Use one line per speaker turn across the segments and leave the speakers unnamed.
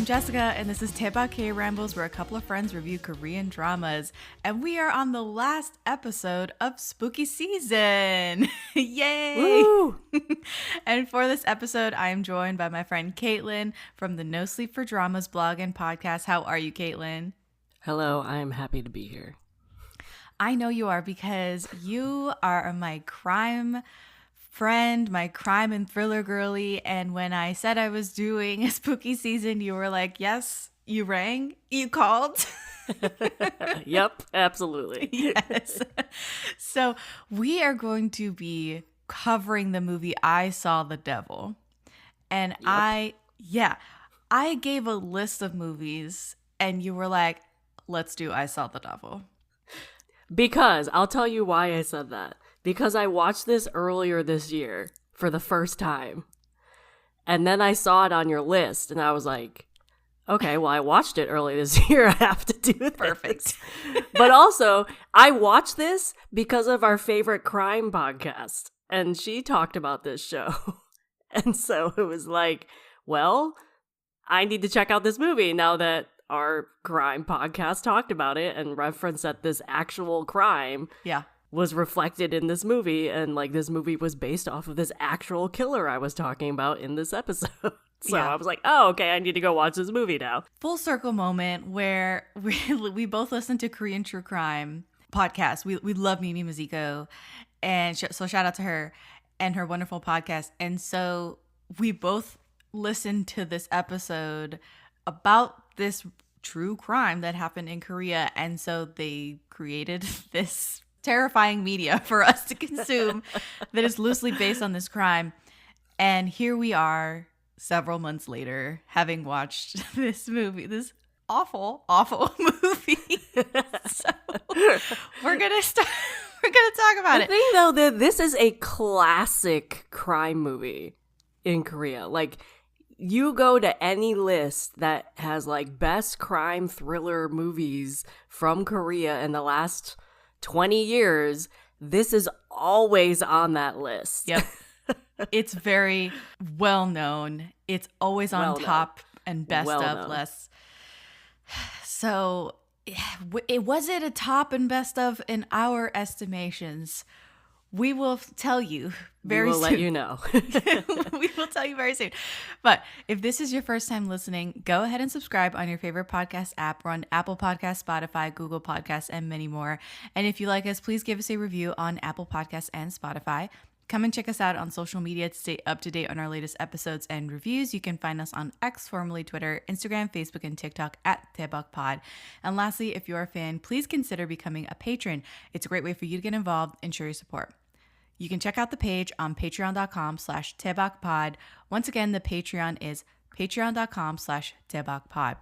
I'm Jessica, and this is Daebak K-Rambles, where a couple of friends review Korean dramas. And we are on the last episode of Spooky Season. Yay!
Woo!
And for this episode, I am joined by my friend Caitlin from the No Sleep for Dramas blog and podcast. How are you, Caitlin?
Hello, I am happy to be here.
I know you are because you are my crime friend, my crime and thriller girly, and when I said I was doing a spooky season, you were like, yes, you rang, you called.
Yep, absolutely.
Yes. So we are going to be covering the movie I Saw the Devil. And
Yep.
I gave a list of movies and you were like, let's do I Saw the Devil.
Because I'll tell you why I said that. Because I watched this earlier this year for the first time. And then I saw it on your list and I was like, okay, well, I watched it early this year. I have to do this.
Perfect.
But also, I watched this because of our favorite crime podcast. And she talked about this show. And so it was like, well, I need to check out this movie now that our crime podcast talked about it and referenced that this actual crime was reflected in this movie, and like this movie was based off of this actual killer I was talking about in this episode. So I was like, oh, okay, I need to go watch this movie now.
Full circle moment where we both listen to Korean true crime podcasts. We love Mimi Maziko, and so shout out to her and her wonderful podcast. And so we both listened to this episode about this true crime that happened in Korea, and so they created this terrifying media for us to consume that is loosely based on this crime. And here we are several months later having watched this movie, this awful movie. So we're gonna talk about it.
The thing though, that this is a classic crime movie in Korea. Like, you go to any list that has like best crime thriller movies from Korea in the last 20 years, this is always on that list.
Yep. It's very well known. It's always on top and best of lists. So was it a top and best of in our estimations? We will tell you very soon.
We will let you know.
We will tell you very soon. But if this is your first time listening, go ahead and subscribe on your favorite podcast app. We're on Apple Podcasts, Spotify, Google Podcasts, and many more. And if you like us, please give us a review on Apple Podcasts and Spotify. Come and check us out on social media to stay up to date on our latest episodes and reviews. You can find us on X, formerly Twitter, Instagram, Facebook, and TikTok at Daebak Pod. And lastly, if you're a fan, please consider becoming a patron. It's a great way for you to get involved and show your support. You can check out the page on patreon.com/DaebakPod. Once again, the Patreon is patreon.com/DaebakPod.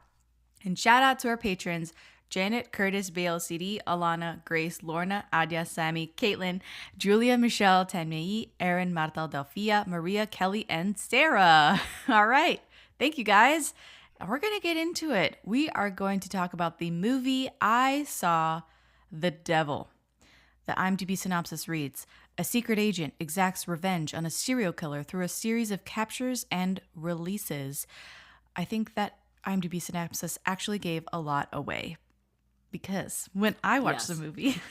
And shout out to our patrons: Janet, Curtis, Bale, CD, Alana, Grace, Lorna, Adia, Sammy, Caitlin, Julia, Michelle, Tanmei, Erin, Marta, Delphia, Maria, Kelly, and Sarah. All right. Thank you, guys. And we're going to get into it. We are going to talk about the movie I Saw the Devil. The IMDb synopsis reads: a secret agent exacts revenge on a serial killer through a series of captures and releases. I think that IMDb synopsis actually gave a lot away, because when I watched the movie,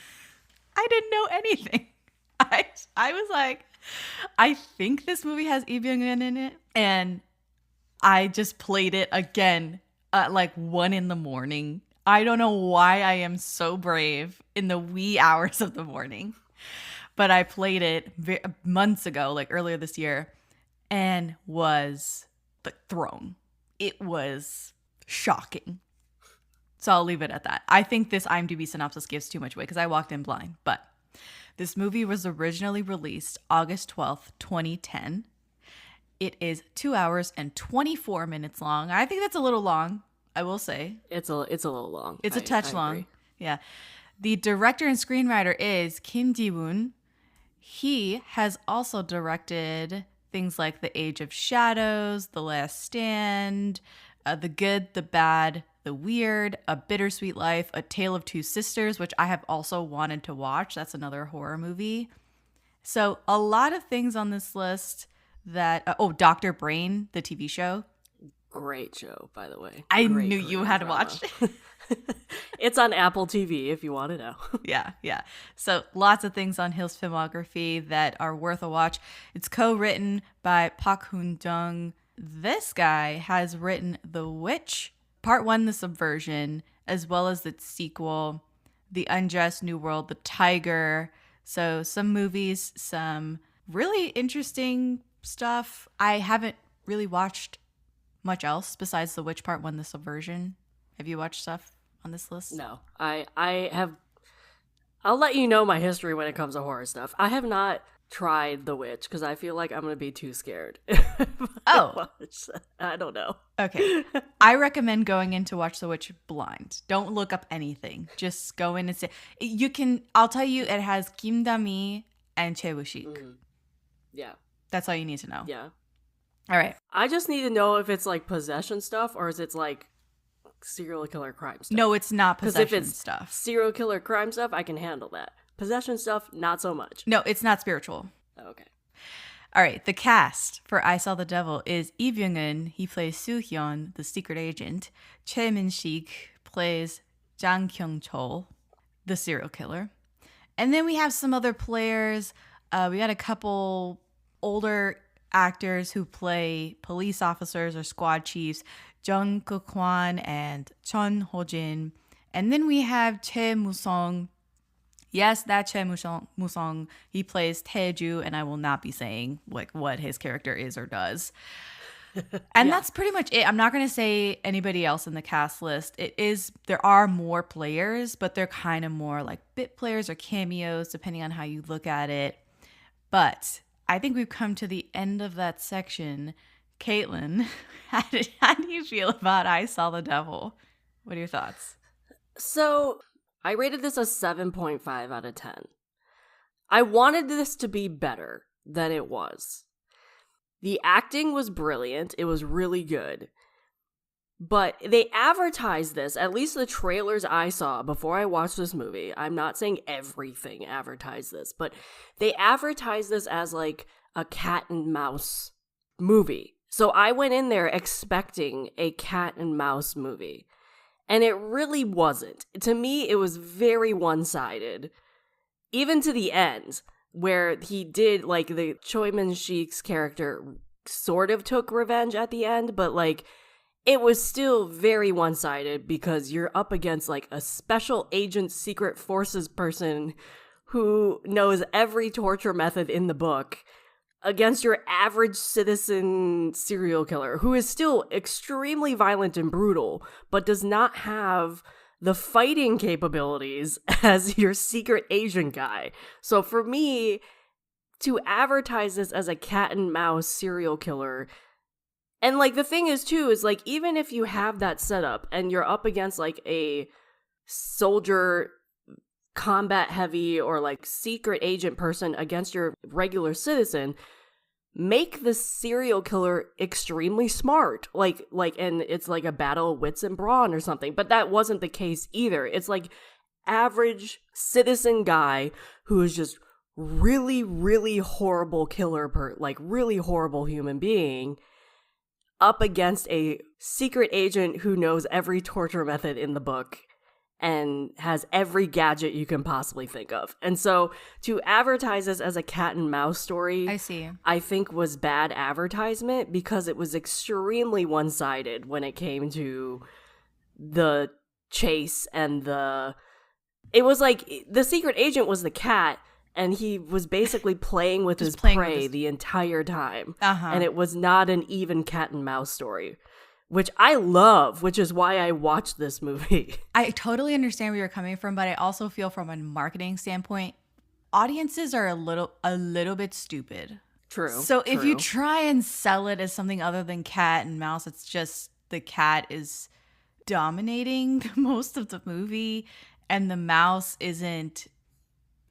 I didn't know anything. I was like, I think this movie has Byung-hun in it, and I just played it again at like 1 a.m. I don't know why I am so brave in the wee hours of the morning. But I played it months ago, like earlier this year, and was like thrown. It was shocking. So I'll leave it at that. I think this IMDb synopsis gives too much away because I walked in blind. But this movie was originally released August 12th, 2010. It is 2 hours and 24 minutes long. I think that's a little long, I will say.
It's a little long.
It's a touch long. Agree. Yeah. The director and screenwriter is Kim Ji-woon. He has also directed things like The Age of Shadows, The Last Stand, The Good, the Bad, The Weird, A Bittersweet Life, A Tale of Two Sisters, which I have also wanted to watch. That's another horror movie. So a lot of things on this list that, Dr. Brain, the TV show.
Great show, by the way.
I
Great
knew you
Korean
had
drama.
watched it.
It's on Apple TV if you want to know.
Yeah. So lots of things on Hill's filmography that are worth a watch. It's co-written by Park Hoon-jung. This guy has written The Witch, Part 1, The Subversion, as well as the sequel, The Unjust New World, The Tiger. So some movies, some really interesting stuff. I haven't really watched much else besides The Witch, Part 1, The Subversion. Have you watched stuff on this list?
No, I have. I'll let you know my history when it comes to horror stuff. I have not tried The Witch because I feel like I'm going to be too scared.
Oh.
I don't know.
Okay. I recommend going in to watch The Witch blind. Don't look up anything. Just go in and say. You can, I'll tell you, it has Kim Da-mi and Choi Woo-sik.
Mm-hmm. Yeah.
That's all you need to know.
Yeah.
All right.
I just need to know if it's like possession stuff or is it like serial killer crime stuff.
No, it's not
'Cause if
possession
it's
stuff.
serial killer crime stuff, I can handle that. Possession stuff, not so much.
No, it's not spiritual.
Okay.
All right. The cast for I Saw the Devil is Lee Byung-hun. He plays Soo-hyun, the secret agent. Min-sik plays Jang Kyung-chol, the serial killer. And then we have some other players. We got a couple older actors who play police officers or squad chiefs, Jung Kuk-hwan and Chun Ho-jin. And then we have Choi Moo-sung. Yes, that Choi Moo-sung. He plays Taeju, and I will not be saying like what his character is or does. And that's pretty much it. I'm not going to say anybody else in the cast list. There are more players, but they're kind of more like bit players or cameos, depending on how you look at it. But I think we've come to the end of that section. Caitlin, how do you feel about I Saw the Devil? What are your thoughts?
So, I rated this a 7.5 out of 10. I wanted this to be better than it was. The acting was brilliant. It was really good. But they advertised this, at least the trailers I saw before I watched this movie. I'm not saying everything advertised this, but they advertised this as like a cat and mouse movie. So I went in there expecting a cat and mouse movie. And it really wasn't. To me, it was very one-sided. Even to the end, where he did, like, the Choi Min-sik's character sort of took revenge at the end, but, like, it was still very one-sided because you're up against, like, a special agent secret forces person who knows every torture method in the book against your average citizen serial killer who is still extremely violent and brutal, but does not have the fighting capabilities as your secret agent guy. So for me, to advertise this as a cat and mouse serial killer, and like the thing is too, is like even if you have that setup and you're up against like a soldier combat heavy or like secret agent person against your regular citizen, make the serial killer extremely smart, like and it's like a battle of wits and brawn or something. But that wasn't the case either. It's like average citizen guy who is just really, really horrible killer like really horrible human being up against a secret agent who knows every torture method in the book and has every gadget you can possibly think of. And so to advertise this as a cat and mouse story, I think was bad advertisement because it was extremely one-sided when it came to the chase and it was like the secret agent was the cat and he was basically playing with his prey the entire time. And it was not an even cat and mouse story, which I love, which is why I watched this movie.
I totally understand where you're coming from, but I also feel from a marketing standpoint, audiences are a little bit stupid.
True.
So if you try and sell it as something other than cat and mouse, it's just the cat is dominating most of the movie and the mouse isn't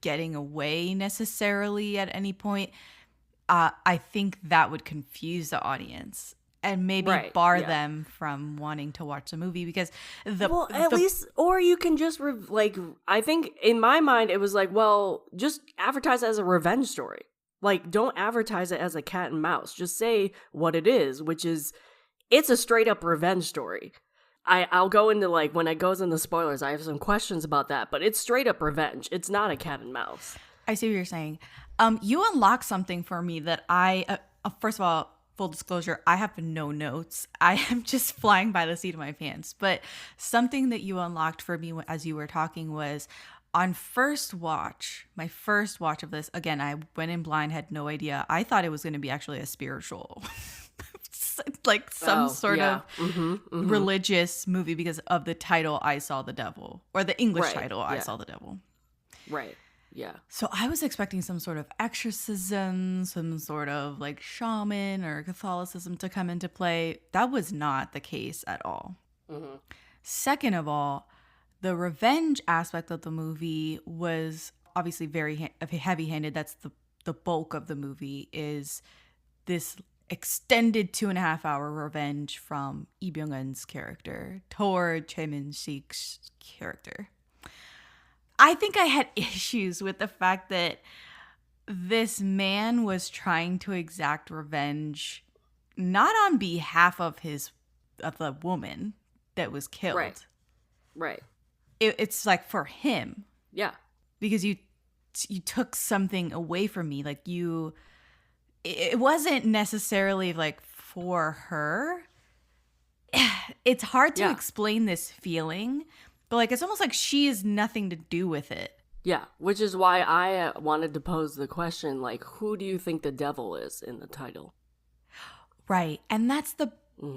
getting away necessarily at any point. I think that would confuse the audience and maybe bar them from wanting to watch the movie because or you can just I think in my mind it was like, well, just advertise it as a revenge story. Like, don't advertise it as a cat and mouse. Just say what it is, which is
it's a straight up revenge story. I'll go into, like, when it goes into spoilers, I have some questions about that, but it's straight up revenge. It's not a cat and mouse.
I see what you're saying. You unlocked something for me that first of all, full disclosure, I have no notes. I am just flying by the seat of my pants. But something that you unlocked for me as you were talking was on my first watch of this, again, I went in blind, had no idea. I thought it was going to be actually a spiritual, like some sort of religious movie because of the title, I Saw the Devil, or the English title, I Saw the Devil.
Right. Yeah.
So I was expecting some sort of exorcism, some sort of like shaman or Catholicism to come into play. That was not the case at all. Mm-hmm. Second of all, the revenge aspect of the movie was obviously very heavy-handed. That's the bulk of the movie, is this extended 2.5-hour revenge from Lee Byung-hun's character toward Choi Min-sik's character. I think I had issues with the fact that this man was trying to exact revenge not on behalf of the woman that was killed.
Right.
It's like for him.
Yeah.
Because you took something away from me. Like it wasn't necessarily like for her. It's hard to explain this feeling. But, like, it's almost like she has nothing to do with it.
Yeah, which is why I wanted to pose the question, like, who do you think the devil is in the title?
Right. And that's the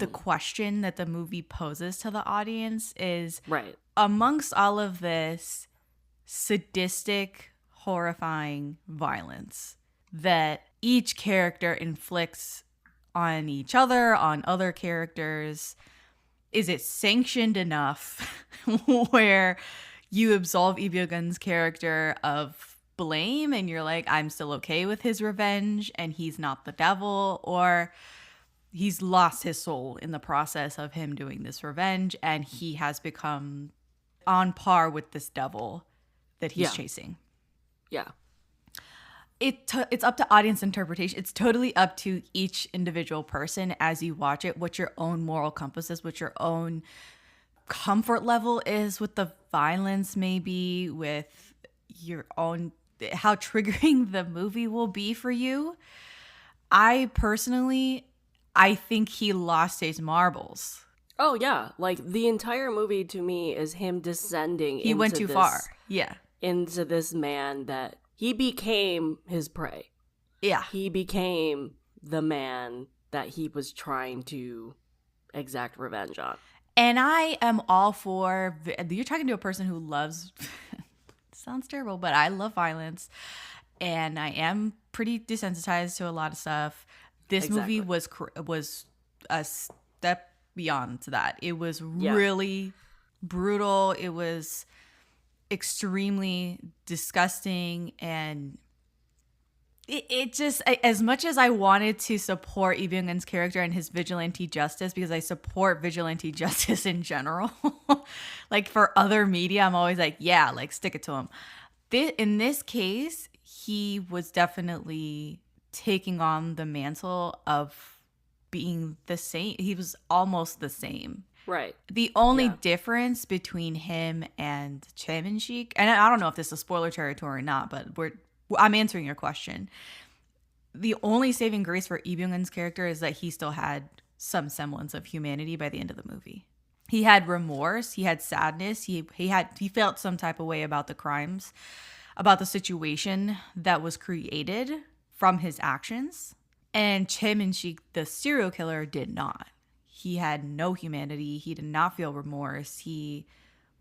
question that the movie poses to the audience is, amongst all of this sadistic, horrifying violence that each character inflicts on each other, on other characters, is it sanctioned enough where you absolve Lee Byung-hun's character of blame and you're like, I'm still okay with his revenge and he's not the devil? Or he's lost his soul in the process of him doing this revenge and he has become on par with this devil that he's chasing? Yeah. It's up to audience interpretation. It's totally up to each individual person as you watch it, what your own moral compass is, what your own comfort level is with the violence, maybe with your own, how triggering the movie will be for you. I think he lost his marbles.
Oh, yeah. Like, the entire movie to me is him descending
He went too far. Yeah.
Into this man that he became his prey.
Yeah.
He became the man that he was trying to exact revenge on.
And I am all for, you're talking to a person who loves, sounds terrible, but I love violence. And I am pretty desensitized to a lot of stuff. This movie was a step beyond that. It was really brutal. It was extremely disgusting, and it just, as much as I wanted to support Lee Byung-hun's character and his vigilante justice, because I support vigilante justice in general, like for other media, I'm always like, yeah, like stick it to him. In this case, he was definitely taking on the mantle of being the same. He was almost the same.
Right.
The only difference between him and Choi Min-sik, and I don't know if this is spoiler territory or not, but I'm answering your question. The only saving grace for Lee Byung-hun's character is that he still had some semblance of humanity by the end of the movie. He had remorse, he had sadness, he felt some type of way about the crimes, about the situation that was created from his actions. And Choi Min-sik, the serial killer, did not. He had no humanity. He did not feel remorse. He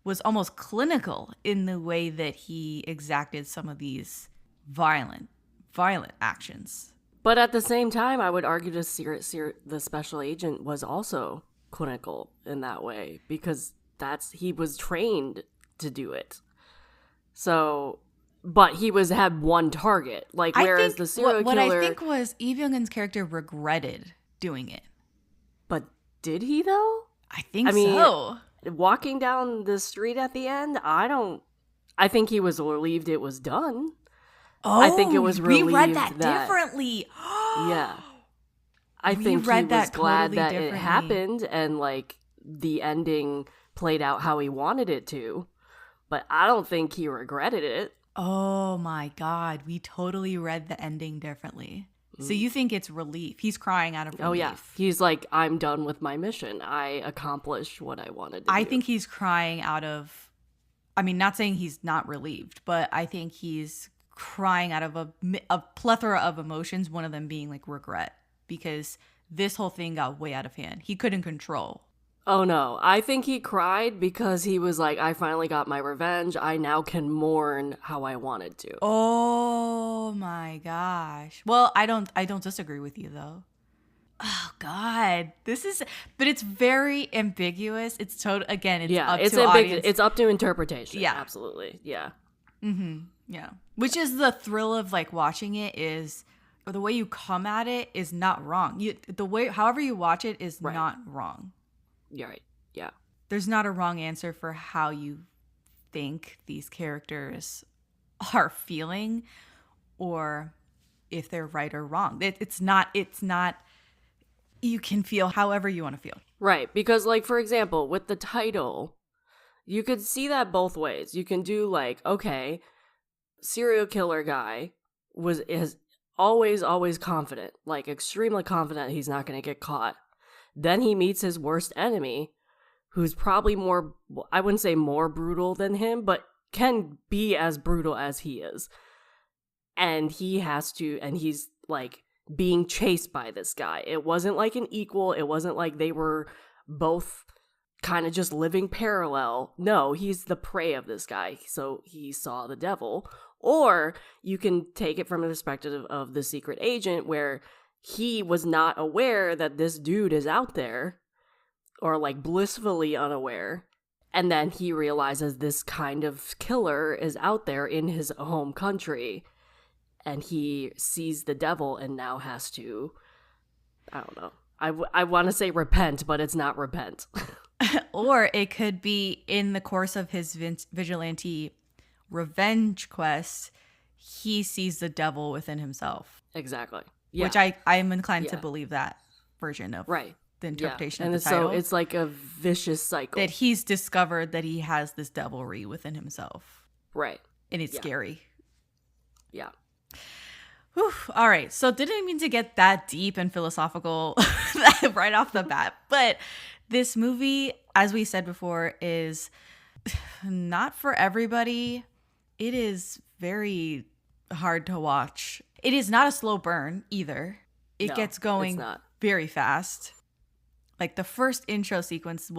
was almost clinical in the way that he exacted some of these violent actions.
But at the same time, I would argue the special agent was also clinical in that way, because he was trained to do it. So, but he had one target. Like, whereas the serial
what
killer,
I think was Lee Byung-hun's character regretted doing it.
But did he though?
I mean, so.
Walking down the street at the end, I think he was relieved it was done.
Oh,
I think it was relieved
we read that differently.
Yeah. I think he
read
was
that
glad
totally
that it
differently.
happened and like the ending played out how he wanted it to. But I don't think he regretted it.
Oh my God. We totally read the ending differently. So you think it's relief. He's crying out of relief.
Oh, yeah. He's like, I'm done with my mission. I accomplished what I wanted to do.
I think he's crying out of, I mean, not saying he's not relieved, but I think he's crying out of a plethora of emotions, one of them being like regret, because this whole thing got way out of hand. He couldn't control.
Oh, no. I think he cried because he was like, I finally got my revenge. I now can mourn how I wanted to.
Oh my gosh. Well, I don't disagree with you though. Oh God, but it's very ambiguous. It's again, it's up to audience.
It's up to interpretation.
Yeah,
absolutely. Yeah.
Yeah. Which is the thrill of like watching it is, or the way you come at it is not wrong. However you watch it is not wrong.
You're right. Yeah.
There's not a wrong answer for how you think these characters are feeling, or if they're right or wrong. It's not. You can feel however you want to feel.
Right. Because, like, for example, with the title, you could see that both ways. You can do, like, okay, serial killer guy is always confident, like, extremely confident he's not going to get caught. Then he meets his worst enemy, who's probably more, I wouldn't say more brutal than him, but can be as brutal as he is. And he's, like, being chased by this guy. It wasn't like an equal. It wasn't like they were both kind of just living parallel. No, he's the prey of this guy. So he saw the devil. Or you can take it from the perspective of the secret agent, where he was not aware that this dude is out there, or like blissfully unaware. And then he realizes this kind of killer is out there in his home country. And he sees the devil and now has to, I don't know. I want to say repent, but it's not repent.
Or it could be in the course of his vigilante revenge quest, he sees the devil within himself.
Exactly. Yeah.
Which I am inclined to believe that version of the interpretation of the title.
So it's like a vicious cycle.
That he's discovered that he has this devilry within himself.
Right.
And it's scary.
Yeah.
Whew. All right. So didn't mean to get that deep and philosophical right off the bat. But this movie, as we said before, is not for everybody. It is very hard to watch. It is not a slow burn either. It gets going very fast. Like the first intro sequence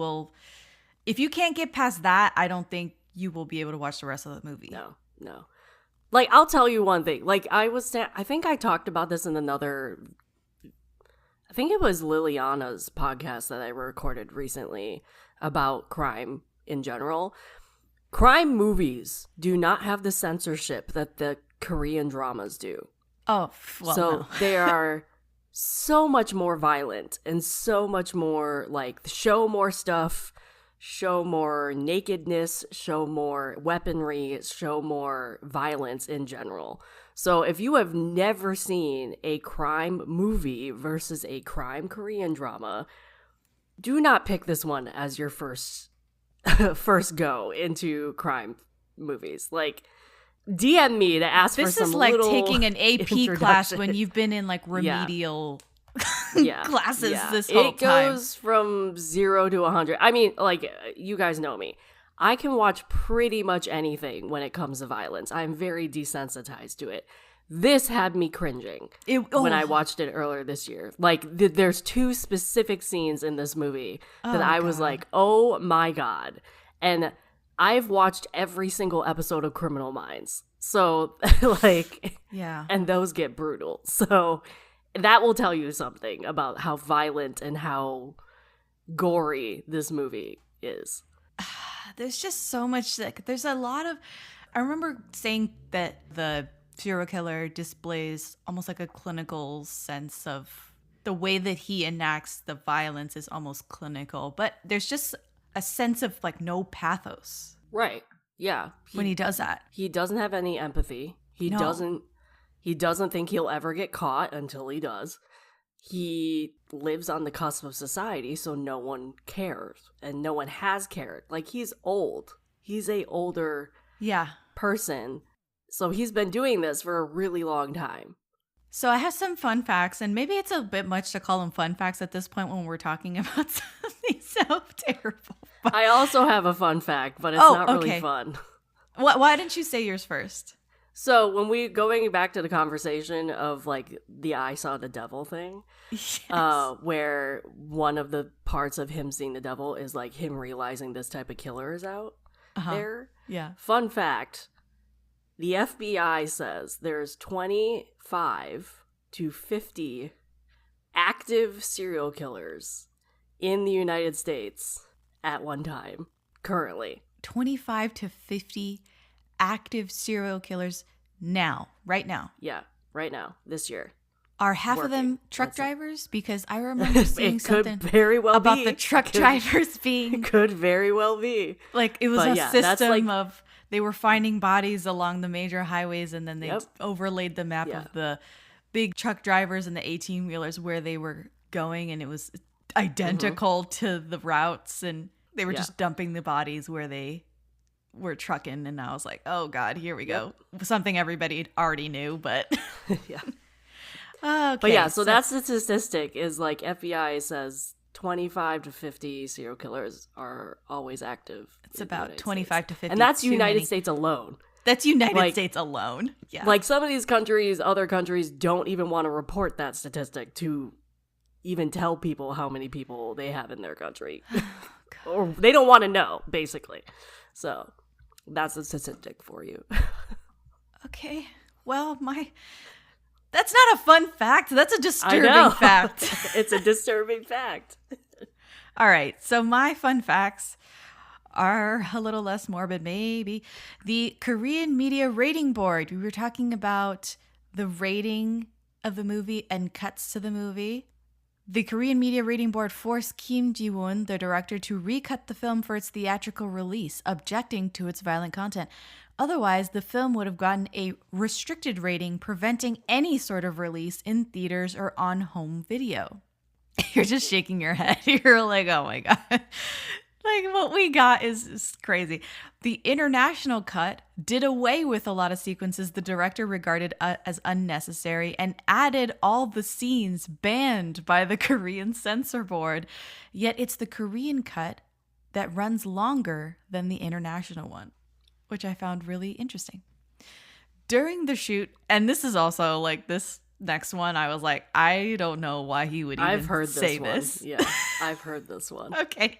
if you can't get past that, I don't think you will be able to watch the rest of the movie.
No. Like, I'll tell you one thing. Like, I think I talked about this in I think it was Liliana's podcast that I recorded recently about crime in general. Crime movies do not have the censorship that the Korean dramas do.
Oh, well,
so
no.
They are so much more violent and so much more like show more stuff, show more nakedness, show more weaponry, show more violence in general. So if you have never seen a crime movie versus a crime Korean drama, do not pick this one as your first go into crime movies. Like, DM me to ask for some little
This is like taking an AP class when you've been in like remedial classes this whole time. It
goes from 0 to 100. I mean, like, you guys know me. I can watch pretty much anything when it comes to violence. I'm very desensitized to it. This had me cringing when I watched it earlier this year. Like, there's two specific scenes in this movie that I was like, oh my God. And I've watched every single episode of Criminal Minds. So, like, and those get brutal. So, that will tell you something about how violent and how gory this movie is.
There's just so much, like, there's a lot of, I remember saying that the serial killer displays almost like a clinical sense of the way that he enacts the violence is almost clinical, but there's just a sense of like no pathos.
Right. Yeah.
When he does that.
He doesn't have any empathy. He doesn't think he'll ever get caught until he does. he lives on the cusp of society, so no one cares and no one has cared. Like, he's old. He's a older person. So he's been doing this for a really long time.
So I have some fun facts, and maybe it's a bit much to call them fun facts at this point when we're talking about something so terrible.
I also have a fun fact, but it's not really fun.
Why didn't you say yours first?
So when we going back to the conversation of like the I saw the devil thing,
Yes.
where one of the parts of him seeing the devil is like him realizing this type of killer is out there.
Yeah.
Fun fact. The FBI says there's 25 to 50 active serial killers in the United States at one time, currently.
25 to 50 active serial killers now, right now.
Yeah, right now, this year.
Are half of them truck drivers? Because I remember seeing something
very well
about the truck drivers being...
It could very well be.
Like, it was system of... They were finding bodies along the major highways, and then they overlaid the map of the big truck drivers and the 18-wheelers where they were going, and it was identical to the routes, and they were just dumping the bodies where they were trucking, and I was like, oh, God, here we go. Something everybody already knew, but...
Yeah.
Okay,
but yeah, so that's the statistic, is like FBI says 25 to 50 serial killers are always active.
It's about 25 to 50.
And that's United States alone.
That's United States alone. Yeah.
Like, some of these countries, other countries, don't even want to report that statistic to even tell people how many people they have in their country. Or they don't want to know, basically. So that's a statistic for you.
Okay. Well, that's not a fun fact. That's a disturbing fact.
It's a disturbing fact.
All right. So my fun facts are a little less morbid, maybe. The Korean Media Rating Board. We were talking about the rating of the movie and cuts to the movie. The Korean Media Rating Board forced Kim Ji-woon, the director, to recut the film for its theatrical release, objecting to its violent content. Otherwise, the film would have gotten a restricted rating, preventing any sort of release in theaters or on home video. You're just shaking your head. You're like, oh my God. Like, what we got is crazy. The international cut did away with a lot of sequences the director regarded as unnecessary and added all the scenes banned by the Korean censor board. Yet it's the Korean cut that runs longer than the international one, which I found really interesting. During the shoot, and this is also like this next one, I was like, I don't know why he would even say this.
Yeah, I've heard this one.
Okay.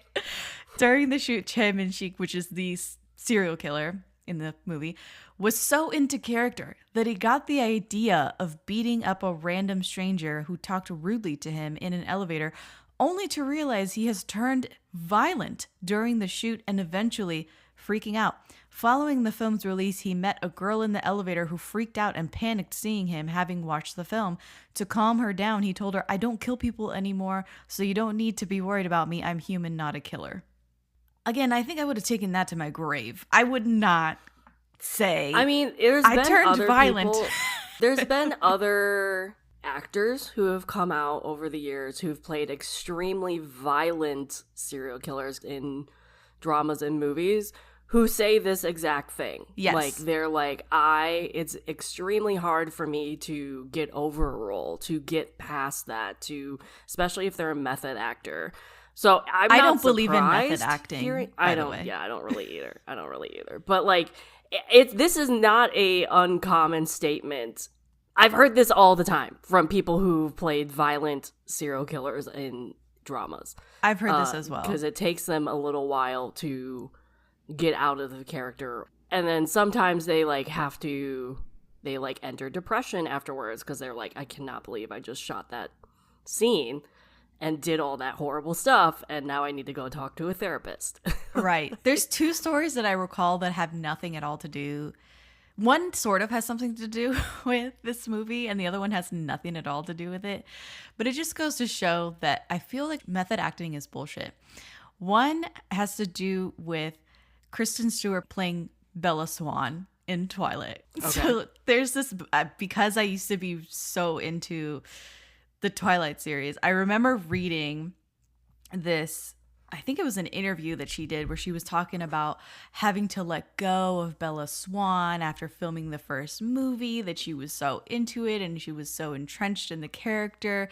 During the shoot, Choi Min-sik, which is the serial killer in the movie, was so into character that he got the idea of beating up a random stranger who talked rudely to him in an elevator, only to realize he has turned violent during the shoot and eventually freaking out. Following the film's release, he met a girl in the elevator who freaked out and panicked seeing him, having watched the film. To calm her down, he told her, I don't kill people anymore, so you don't need to be worried about me. I'm human, not a killer. Again, I think I would have taken that to my grave. I would not say,
I mean,
I turned violent.
There's been other actors who have come out over the years who've played extremely violent serial killers in dramas and movies who say this exact thing.
Yes.
Like, they're like, it's extremely hard for me to get over a role, to get past that, especially if they're a method actor. So I don't believe in method acting. I don't really either. But like, this is not a uncommon statement. I've heard this all the time from people who've played violent serial killers in dramas.
I've heard this as well.
Because it takes them a little while to get out of the character. And then sometimes they enter depression afterwards because they're like, I cannot believe I just shot that scene and did all that horrible stuff, and now I need to go talk to a therapist.
Right. There's two stories that I recall that have nothing at all to do. One sort of has something to do with this movie, and the other one has nothing at all to do with it. But it just goes to show that I feel like method acting is bullshit. One has to do with Kristen Stewart playing Bella Swan in Twilight. Okay. So there's this, because I used to be so into the Twilight series. I remember reading this, I think it was an interview that she did where she was talking about having to let go of Bella Swan after filming the first movie, that she was so into it and she was so entrenched in the character.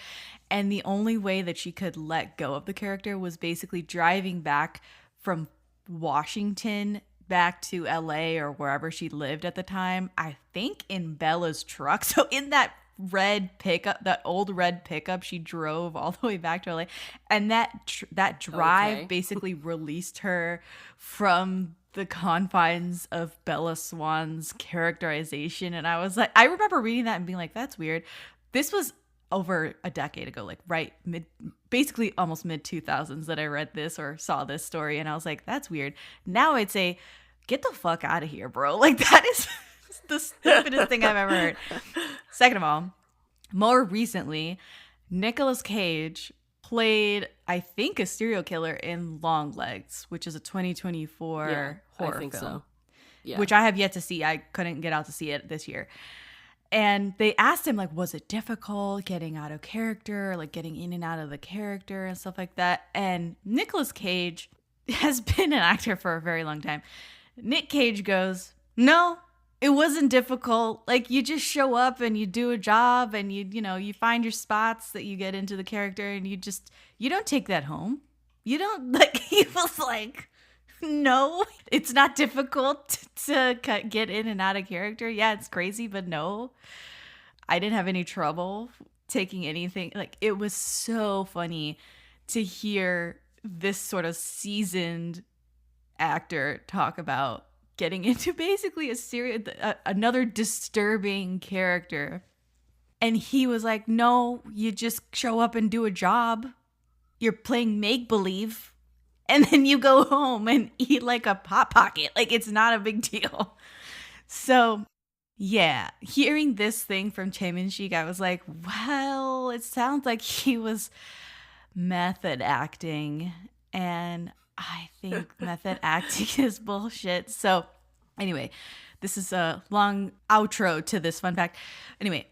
And the only way that she could let go of the character was basically driving back from Washington back to LA or wherever she lived at the time, I think in Bella's truck. So in that red pickup, that old red pickup, she drove all the way back to LA, and that drive basically released her from the confines of Bella Swan's characterization. And I was like, I remember reading that and being like, that's weird. This was over a decade ago, like basically almost mid 2000s that I read this or saw this story, and I was like, that's weird. Now I'd say, get the fuck out of here, bro. Like, that is the stupidest thing I've ever heard. Second of all, more recently, Nicolas Cage played, I think, a serial killer in Longlegs, which is a 2024 horror film. So. Yeah. Which I have yet to see. I couldn't get out to see it this year. And they asked him, like, was it difficult getting out of character, like getting in and out of the character and stuff like that? And Nicolas Cage has been an actor for a very long time. Nick Cage goes, no, it wasn't difficult. Like, you just show up and you do a job and you find your spots that you get into the character, and you don't take that home. You don't, like, he was like, no, it's not difficult to get in and out of character. Yeah, it's crazy, but no, I didn't have any trouble taking anything. Like, it was so funny to hear this sort of seasoned actor talk about getting into basically another disturbing character. And he was like, no, you just show up and do a job. You're playing make-believe. And then you go home and eat like a Hot Pocket. Like, it's not a big deal. So, yeah, hearing this thing from Min-sik, I was like, well, it sounds like he was method acting. And I think method acting is bullshit. So, anyway, this is a long outro to this fun fact. Anyway,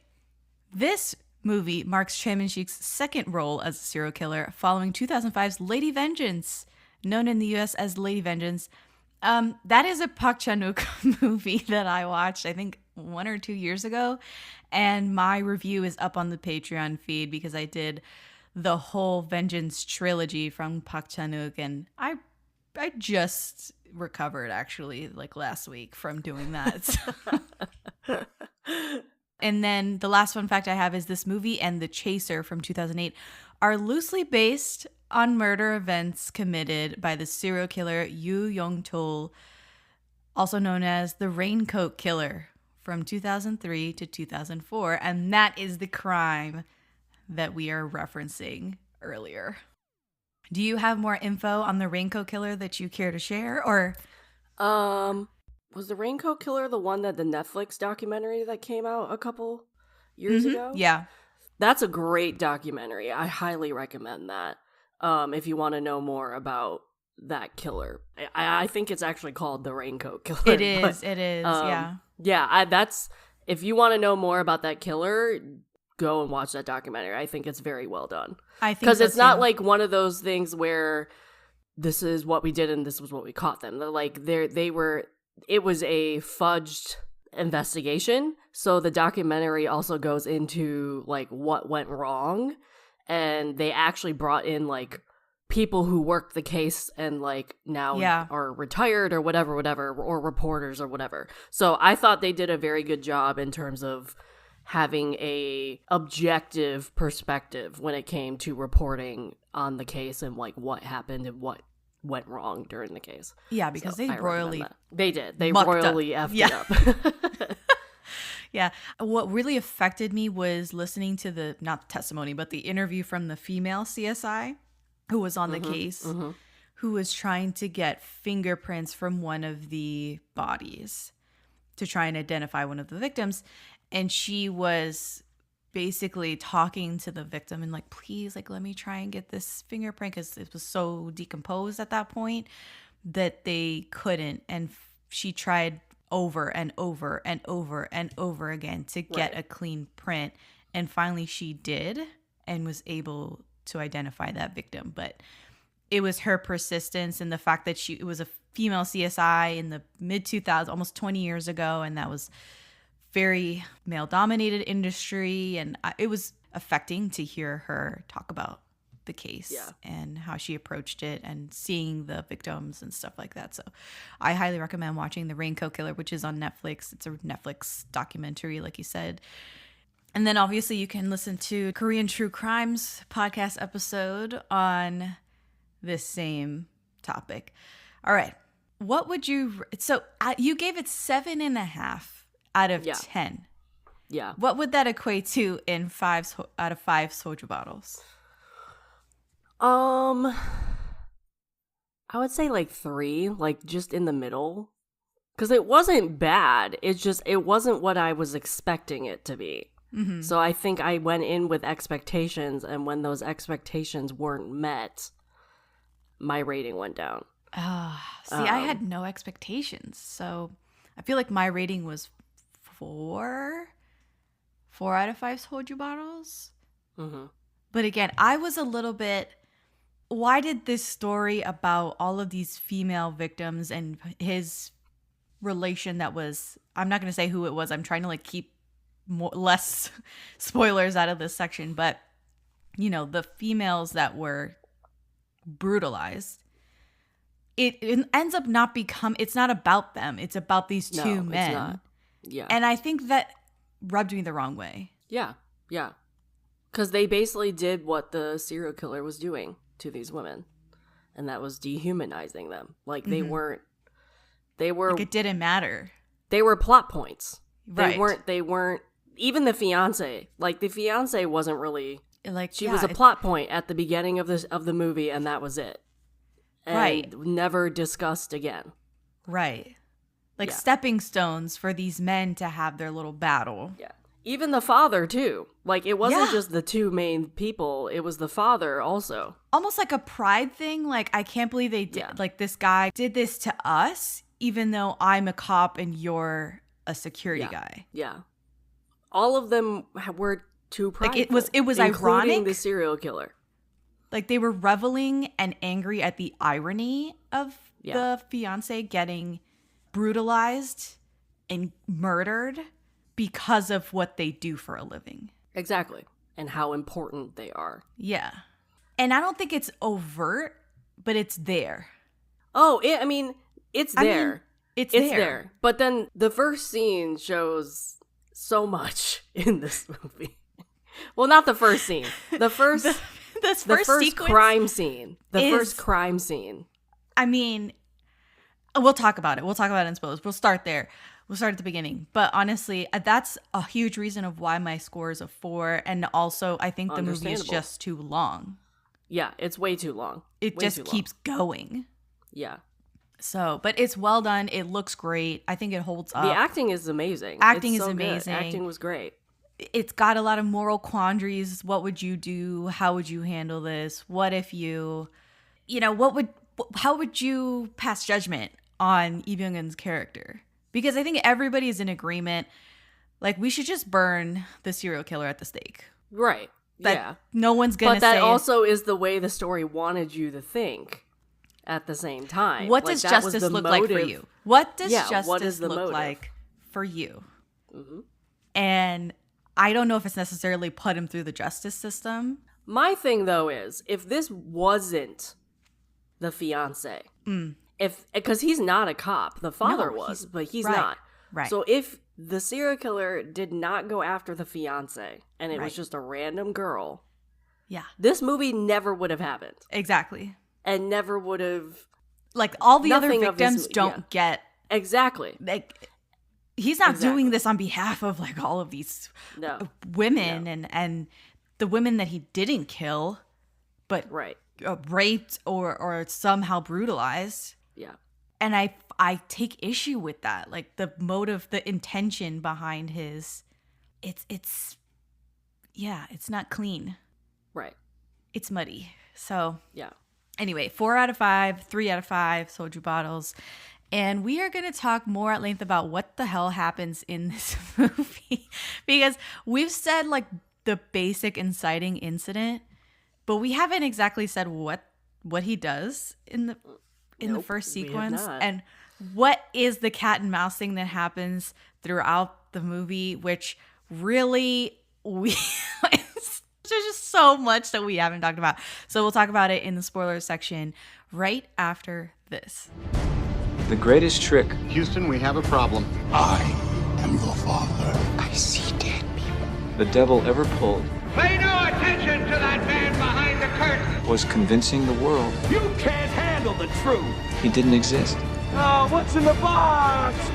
this movie marks Min-sik's second role as a serial killer following 2005's Lady Vengeance, known in the U.S. as Lady Vengeance. That is a Park Chan-wook movie that I watched, I think, 1 or 2 years ago. And my review is up on the Patreon feed because I did the whole Vengeance trilogy from Park Chan-wook. And I just recovered, actually, like last week from doing that. And then the last fun fact I have is this movie and The Chaser from 2008 are loosely based on murder events committed by the serial killer Yoo Young-chol, also known as the Raincoat Killer, from 2003 to 2004. And that is the crime that we are referencing earlier. Do you have more info on the Raincoat Killer that you care to share? Or
was the Raincoat Killer the one that the Netflix documentary that came out a couple years ago?
Yeah.
That's a great documentary. I highly recommend that. If you want to know more about that killer. I think it's actually called the Raincoat Killer.
It is, yeah.
Yeah, that's, if you want to know more about that killer, go and watch that documentary. I think it's very well done. I think because it's not like one of those things where this is what we did and this was what we caught them. They're like, it was a fudged investigation. So the documentary also goes into like what went wrong. And they actually brought in like people who worked the case and like now are retired or whatever, or reporters or whatever. So I thought they did a very good job in terms of having a objective perspective when it came to reporting on the case and like what happened and what went wrong during the case.
Yeah, because they royally
effed it up.
Yeah. What really affected me was listening to not the testimony, but the interview from the female CSI who was on the case, who was trying to get fingerprints from one of the bodies to try and identify one of the victims. And she was basically talking to the victim and like, please, like, let me try and get this fingerprint, because it was so decomposed at that point that they couldn't. And she tried over and over and over and over again to get a clean print. And finally she did. and was able to identify that victim. But it was her persistence and the fact that it was a female CSI in the mid 2000s, almost 20 years ago, and that was very male dominated industry, and it was affecting to hear her talk about the case and how she approached it and seeing the victims and stuff like that. So I highly recommend watching The Raincoat Killer, which is on Netflix. It's a Netflix documentary, like you said. And then obviously you can listen to Korean True Crimes podcast episode on this same topic. All right. What would you, so you gave it 7.5 out of 10.
Yeah.
What would that equate to in 5 out of 5 soju bottles?
I would say like 3, like just in the middle. Because it wasn't bad. It's just, it wasn't what I was expecting it to be. Mm-hmm. So I think I went in with expectations, and when those expectations weren't met, my rating went down.
I had no expectations. So I feel like my rating was 4 out of 5 soju bottles. Mm-hmm. But again, I was a little bit, why did this story about all of these female victims and his relation that was, I'm not going to say who it was. I'm trying to like keep less spoilers out of this section. But, you know, the females that were brutalized, it ends up not it's not about them. It's about these two men. It's not. Yeah. And I think that rubbed me the wrong way.
Yeah. Yeah. Because they basically did what the serial killer was doing to these women. And that was dehumanizing them. Like they were like
it didn't matter.
They were plot points.
Right.
They weren't even the fiance. Like the fiance wasn't really
like
she was a plot point at the beginning of the movie, and that was it. And never discussed again.
Right. Like stepping stones for these men to have their little battle.
Yeah. Even the father, too. Like, it wasn't just the two main people. It was the father also.
Almost like a pride thing. Like, I can't believe they did. Like, this guy did this to us, even though I'm a cop and you're a security guy.
Yeah. All of them were too prideful.
Like, it was
including
ironic.
The serial killer.
Like, they were reveling and angry at the irony of the fiance getting brutalized and murdered because of what they do for a living.
Exactly. And how important they are.
Yeah. And I don't think it's overt, but it's there.
Oh, it's there. It's there. But then the first scene shows so much in this movie. Well, not the first scene. The first the first crime scene. The first crime scene.
I mean, we'll talk about it. We'll talk about it in spoilers. We'll start there. We'll start at the beginning. But honestly, that's a huge reason of why my score is a 4. And also, I think the movie is just too long.
Yeah, it's way too long.
It just keeps going.
Yeah.
So, but it's well done. It looks great. I think it holds up.
The acting is amazing.
Acting is amazing.
Acting was great.
It's got a lot of moral quandaries. What would you do? How would you handle this? What if how would you pass judgment on Lee Byung-hun's character? Because I think everybody is in agreement. Like, we should just burn the serial killer at the stake.
Right.
That no one's going to say.
But that also is the way the story wanted you to think at the same time.
What does justice look like for you? What does justice look like for you? Mm-hmm. And I don't know if it's necessarily put him through the justice system.
My thing, though, is if this wasn't the fiance, because he's not a cop, the father was, but he's not.
Right.
So if the serial killer did not go after the fiance and it was just a random girl, this movie never would have happened.
Exactly.
And never would have.
Like, all the other victims don't get.
Exactly.
Like, he's not doing this on behalf of, like, all of these women and the women that he didn't kill, but raped or somehow brutalized.
Yeah.
And I take issue with that. Like, the motive, the intention behind his, it's not clean.
Right.
It's muddy. So,
yeah.
Anyway, 4 out of 5, 3 out of 5 soju bottles. And we are going to talk more at length about what the hell happens in this movie. Because we've said, like, the basic inciting incident, but we haven't exactly said what he does in the first sequence, and what is the cat and mouse thing that happens throughout the movie, which really there's just so much that we haven't talked about. So we'll talk about it in the spoilers section right after this.
The greatest trick.
Houston, we have a problem.
I am your father. I see dead people.
The devil ever pulled.
Pay no attention to that man behind the curtain.
Was convincing the world.
You can't handle the truth.
He didn't exist.
Oh, what's in the box?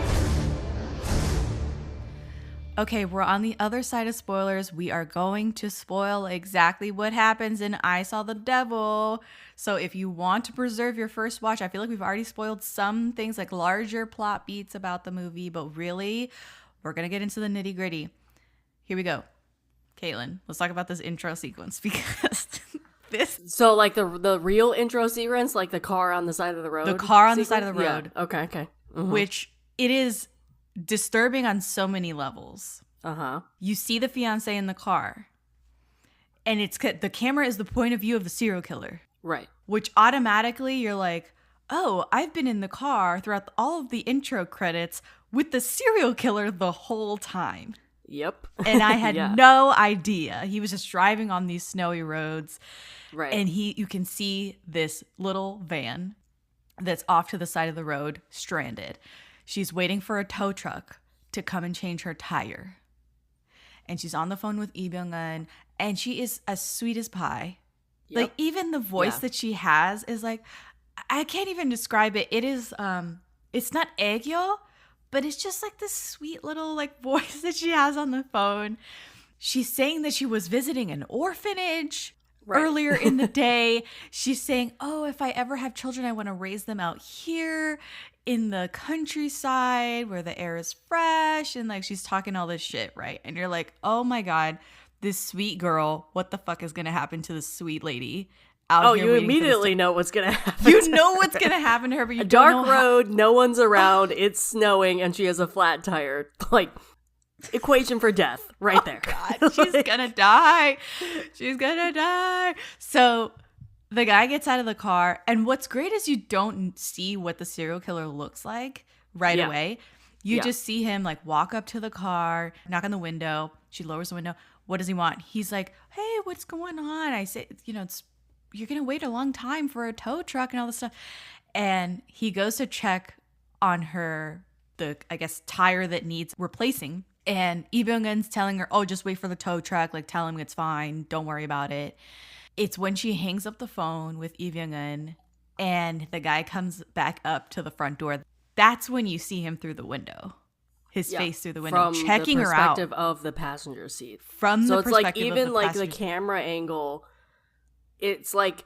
Okay, we're on the other side of spoilers. We are going to spoil exactly what happens in I Saw the Devil. So if you want to preserve your first watch, I feel like we've already spoiled some things like larger plot beats about the movie, but really, we're going to get into the nitty gritty. Here we go. Caitlin, let's talk about this intro sequence because this...
So like the real intro sequence, like the car on the side of the road?
The car on the side of the road.
Yeah. Okay. Mm-hmm.
Which it is disturbing on so many levels.
Uh-huh.
You see the fiance in the car, and the camera is the point of view of the serial killer.
Right.
Which automatically you're like, oh, I've been in the car throughout all of the intro credits with the serial killer the whole time.
Yep.
And I had no idea. He was just driving on these snowy roads.
Right.
And you can see this little van that's off to the side of the road, stranded. She's waiting for a tow truck to come and change her tire. And she's on the phone with Byung-hun, and she is as sweet as pie. Yep. Like, even the voice that she has is like, I can't even describe it. It is, it's not aegyo, but it's just like this sweet little like voice that she has on the phone. She's saying that she was visiting an orphanage earlier in the day. She's saying, oh, if I ever have children, I want to raise them out here in the countryside where the air is fresh. And like, she's talking all this shit, right? And you're like, oh my God, this sweet girl, what the fuck is going to happen to this sweet lady?
You immediately know what's going to happen.
You know what's going to happen to her, but you
don't
know
dark road, no one's around, it's snowing, and she has a flat tire. Like, equation for death right there.
God, she's going to die. She's going to die. So the guy gets out of the car, and what's great is you don't see what the serial killer looks like right away. You just see him like walk up to the car, knock on the window. She lowers the window. What does he want? He's like, hey, what's going on? I say, you're going to wait a long time for a tow truck and all this stuff. And he goes to check on her, I guess, tire that needs replacing. And Byung-hun's telling her, oh, just wait for the tow truck. Like, tell him it's fine. Don't worry about it. It's when she hangs up the phone with Byung-hun and the guy comes back up to the front door. That's when you see him through the window. His face through the window, checking her out.
From the perspective of the passenger seat.
So
it's like even like the camera angle, it's like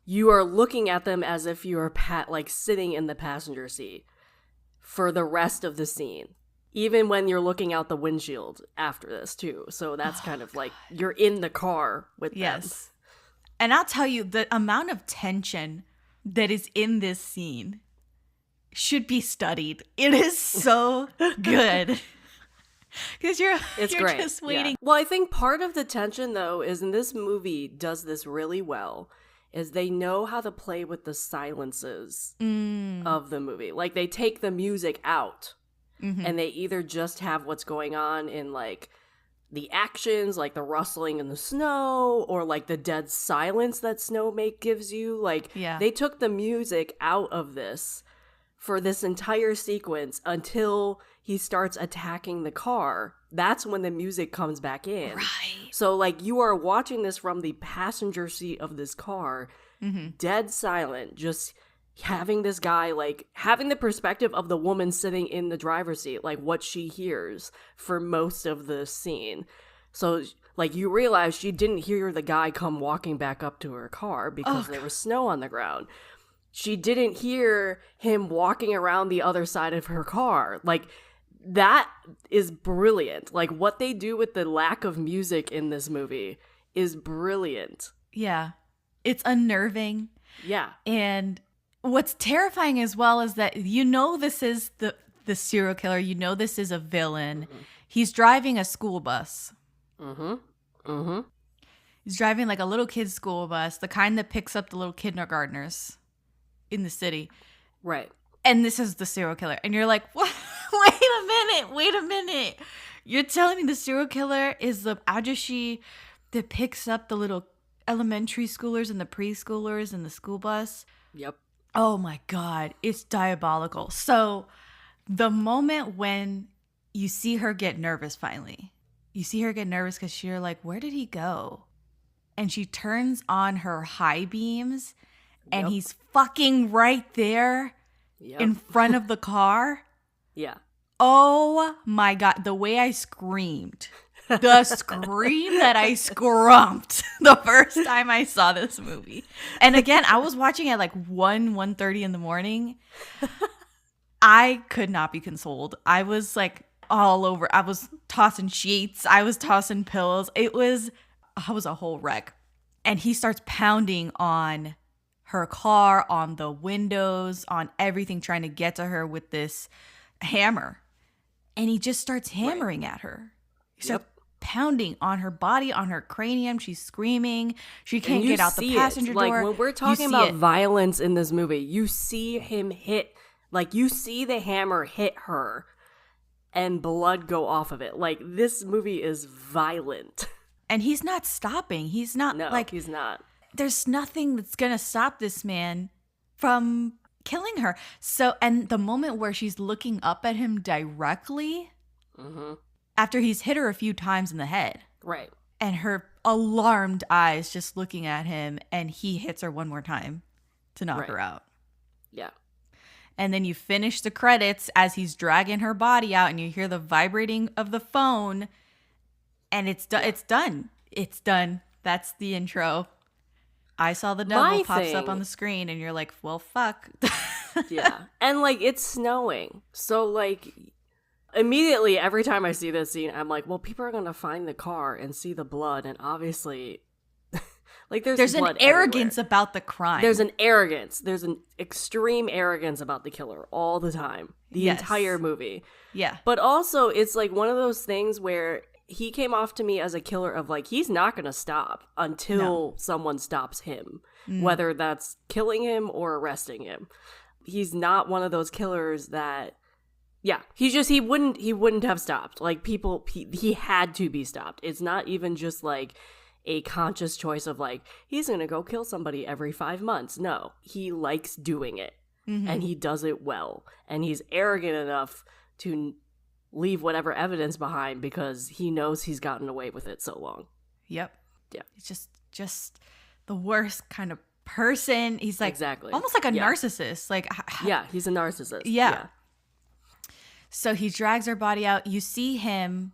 you are looking at them as if you are like sitting in the passenger seat for the rest of the scene. Even when you're looking out the windshield after this too. So that's kind of like you're in the car with them.
Yes. And I'll tell you, the amount of tension that is in this scene should be studied. It is so good. Because you're
great.
Just waiting.
Yeah. Well, I think part of the tension, though, is in this movie does this really well, is they know how to play with the silences of the movie. Like, they take the music out, and they either just have what's going on in, like, the actions, like the rustling in the snow, or, like, the dead silence that snow gives you. Like, they took the music out of this for this entire sequence until he starts attacking the car. That's when the music comes back in.
Right.
So, like, you are watching this from the passenger seat of this car, dead silent, just having this guy, like, having the perspective of the woman sitting in the driver's seat, like, what she hears for most of the scene. So, like, you realize she didn't hear the guy come walking back up to her car because there was snow on the ground. She didn't hear him walking around the other side of her car. Like, that is brilliant. Like, what they do with the lack of music in this movie is brilliant.
Yeah. It's unnerving.
Yeah.
And what's terrifying as well is that this is the serial killer. This is a villain. He's driving a school bus.
Mm-hmm.
He's driving like a little kid's school bus, the kind that picks up the little kindergartners in the city.
Right.
And this is the serial killer. And you're like, what? Wait a minute. You're telling me the serial killer is the ajushi that picks up the little elementary schoolers and the preschoolers in the school bus?
Yep.
Oh my God. It's diabolical. So the moment when you see her get nervous finally, you see her get nervous because you're like, where did he go? And she turns on her high beams and he's fucking right there in front of the car.
Yeah.
Oh my God. The way I screamed. The scream that I scrumped the first time I saw this movie. And again, I was watching at like 1:30 in the morning. I could not be consoled. I was like all over. I was tossing sheets. I was tossing pillows. I was a whole wreck. And he starts pounding on her car, on the windows, on everything, trying to get to her with this hammer. And he just starts hammering at her. He starts pounding on her body, on her cranium. She's screaming. She can't get out the passenger door.
Like when we're talking about violence in this movie, you see him hit, like you see the hammer hit her and blood go off of it. Like this movie is violent.
And he's not stopping. He's not
he's not.
There's nothing that's going to stop this man from killing her. So, and the moment where she's looking up at him directly, after he's hit her a few times in the head.
Right.
And her alarmed eyes just looking at him, and he hits her one more time to knock her out.
Yeah.
And then you finish the credits as he's dragging her body out, and you hear the vibrating of the phone, and it's done. It's done. It's done. That's the intro. I saw the devil pops up on the screen, and you're like, well, fuck.
Yeah. And like it's snowing. So like immediately every time I see this scene, I'm like, well, people are going to find the car and see the blood. And obviously, like there's
an arrogance about the crime.
There's an arrogance. There's an extreme arrogance about the killer all the time. The entire movie.
Yeah.
But also, it's like one of those things where he came off to me as a killer of like, he's not going to stop until someone stops him, whether that's killing him or arresting him. He's not one of those killers that, he wouldn't have stopped. Like he had to be stopped. It's not even just like a conscious choice of like, he's going to go kill somebody every 5 months. No, he likes doing it and he does it well. And he's arrogant enough to leave whatever evidence behind because he knows he's gotten away with it so long.
Yep.
Yeah.
It's just the worst kind of person. He's like almost like a narcissist. Like
he's a narcissist.
Yeah. So he drags her body out. You see him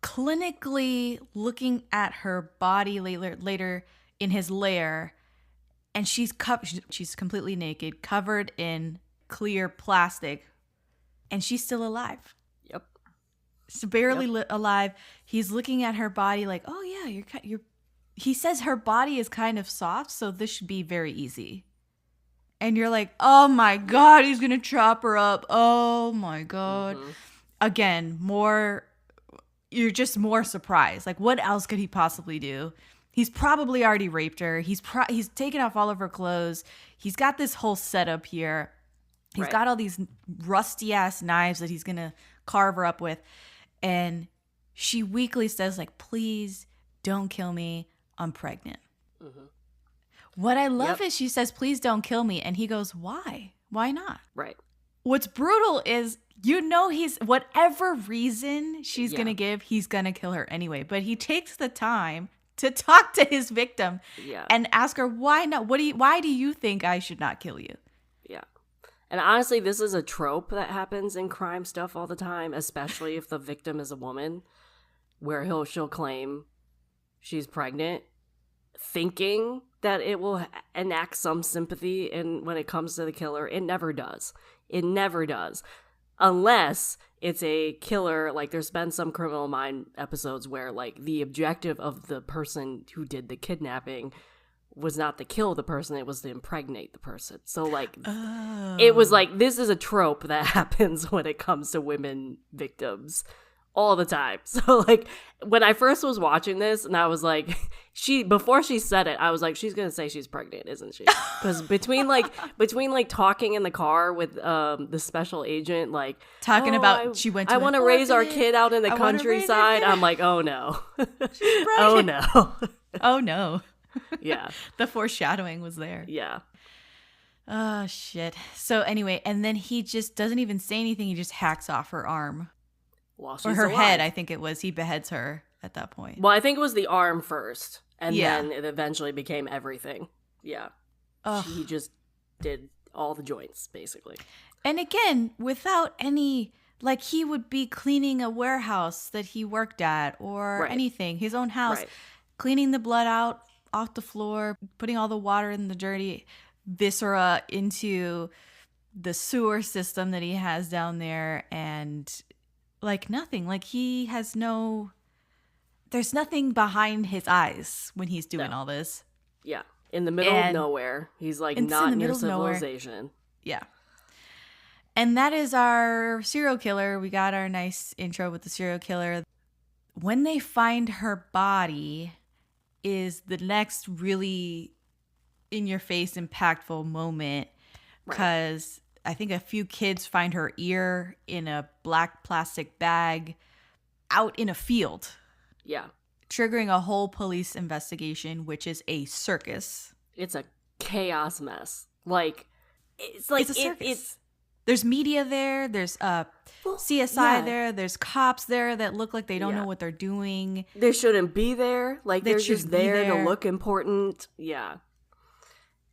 clinically looking at her body later in his lair, and she's completely naked, covered in clear plastic, and she's still alive. She's barely alive. He's looking at her body like, oh yeah, you're. He says her body is kind of soft, so this should be very easy. And you're like, oh my God, he's gonna chop her up. Oh my God. Again, you're just more surprised. Like, what else could he possibly do? He's probably already raped her. He's taken off all of her clothes. He's got this whole setup here. He's got all these rusty ass knives that he's gonna carve her up with. And she weakly says, like, please don't kill me. I'm pregnant. What I love is she says, please don't kill me. And he goes, why? Why not?
Right.
What's brutal is, he's, whatever reason she's going to give, he's going to kill her anyway. But he takes the time to talk to his victim and ask her, why not? Why do you think I should not kill you?
Yeah. And honestly, this is a trope that happens in crime stuff all the time, especially if the victim is a woman, where she'll claim she's pregnant, thinking that it will enact some sympathy. And when it comes to the killer, it never does. It never does. Unless it's a killer, like there's been some Criminal Mind episodes where like the objective of the person who did the kidnapping was not to kill the person, it was to impregnate the person. So like it was like, this is a trope that happens when it comes to women victims all the time. So like when I first was watching this and I was like, before she said it, I was like, she's gonna say she's pregnant, isn't she? Because between talking in the car with the special agent, like
talking about she went to
I want to raise our kid out in the countryside. I'm like, oh no. Oh no.
Oh no.
Yeah.
The foreshadowing was there.
Yeah.
Oh shit. So anyway, and then he just doesn't even say anything, he just hacks off her arm.
While she's
or her
alive.
head, I think it was. He beheads her at that point.
Well, I think it was the arm first, and
Yeah.
then it eventually became everything. Yeah.
Ugh.
He just did all the joints, basically.
And again, without any, like, he would be cleaning a warehouse that he worked at or
Right.
anything, his own house,
Right.
cleaning the blood out off the floor, putting all the water and the dirty viscera into the sewer system that he has down there, and like nothing. Like he has there's nothing behind his eyes when he's doing all this.
Yeah. In the middle of nowhere. He's like not near civilization.
Yeah. And that is our serial killer. We got our nice intro with the serial killer. When they find her body is the next really in-your-face, impactful moment, because I think a few kids find her ear in a black plastic bag out in a field.
Yeah.
Triggering a whole police investigation, which is a circus.
It's a chaos mess. Like, it's like
It's a circus.
It's
There's media there. There's CSI there. There's cops there that look like they don't know what they're doing.
They shouldn't be there. Like, they're just
shouldn't be
there to
there.
look important. Yeah.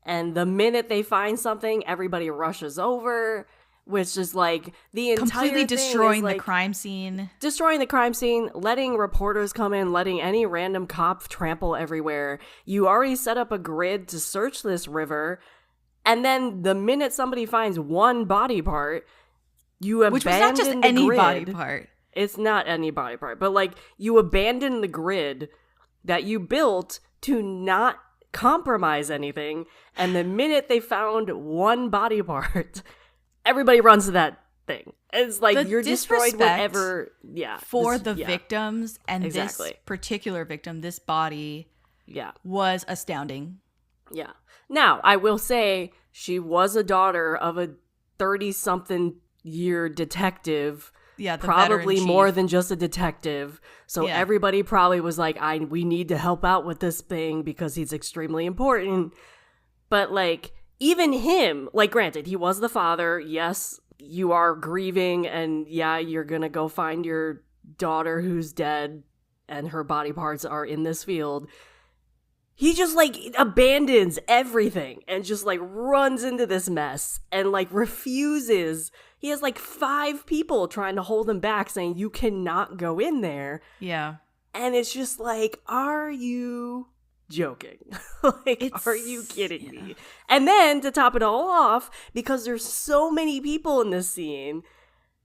And the minute they find something, everybody rushes over, which is like the entire
Completely
thing
destroying
is, like,
the crime scene.
destroying the crime scene, letting reporters come in, letting any random cop trample everywhere. You already set up a grid to search this river, and then the minute somebody finds one body part, you abandon
Which was not just
the
any
grid.
body part.
It's not any body part, but like you abandon the grid that you built to not compromise anything, and the minute they found one body part, everybody runs to that thing. It's like
The
you're destroyed
disrespect
whatever
for the victims, and
Exactly.
this particular victim, this body,
Yeah.
was astounding.
Yeah. Now, I will say she was a daughter of a 30-something year detective.
Yeah, the
probably
veteran
more
chief.
than just a detective. So
Yeah.
everybody probably was like, we need to help out with this thing because he's extremely important. But like, even him, like, granted, he was the father. Yes, you are grieving, and yeah, you're gonna go find your daughter who's dead and her body parts are in this field. He just like abandons everything and just like runs into this mess and like refuses. He has like 5 people trying to hold him back, saying you cannot go in there.
Yeah.
And it's just like, are you joking? Are you kidding me? And then to top it all off, because there's so many people in this scene,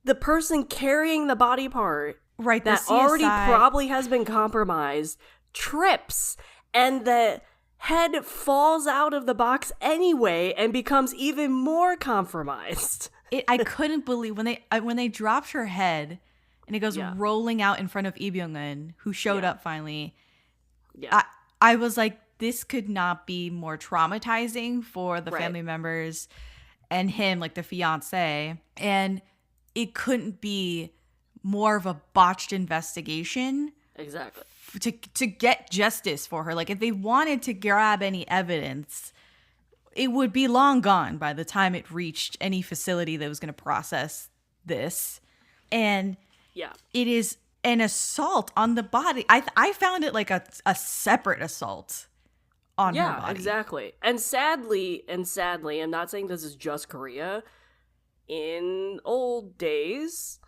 the person carrying the body part
Right, the
that already
CSI
probably has been compromised trips, and the head falls out of the box anyway and becomes even more compromised.
I couldn't believe when they dropped her head and it goes
Yeah.
rolling out in front of Byung-hun, who showed up finally.
Yeah.
I was like, this could not be more traumatizing for the
Right.
family members and him, like the fiance, and it couldn't be more of a botched investigation
Exactly.
to get justice for her. Like, if they wanted to grab any evidence, it would be long gone by the time it reached any facility that was going to process this. And
Yeah.
it is an assault on the body. I found it like a separate assault on her
Yeah,
body.
exactly. And sadly, I'm not saying this is just Korea. In old days,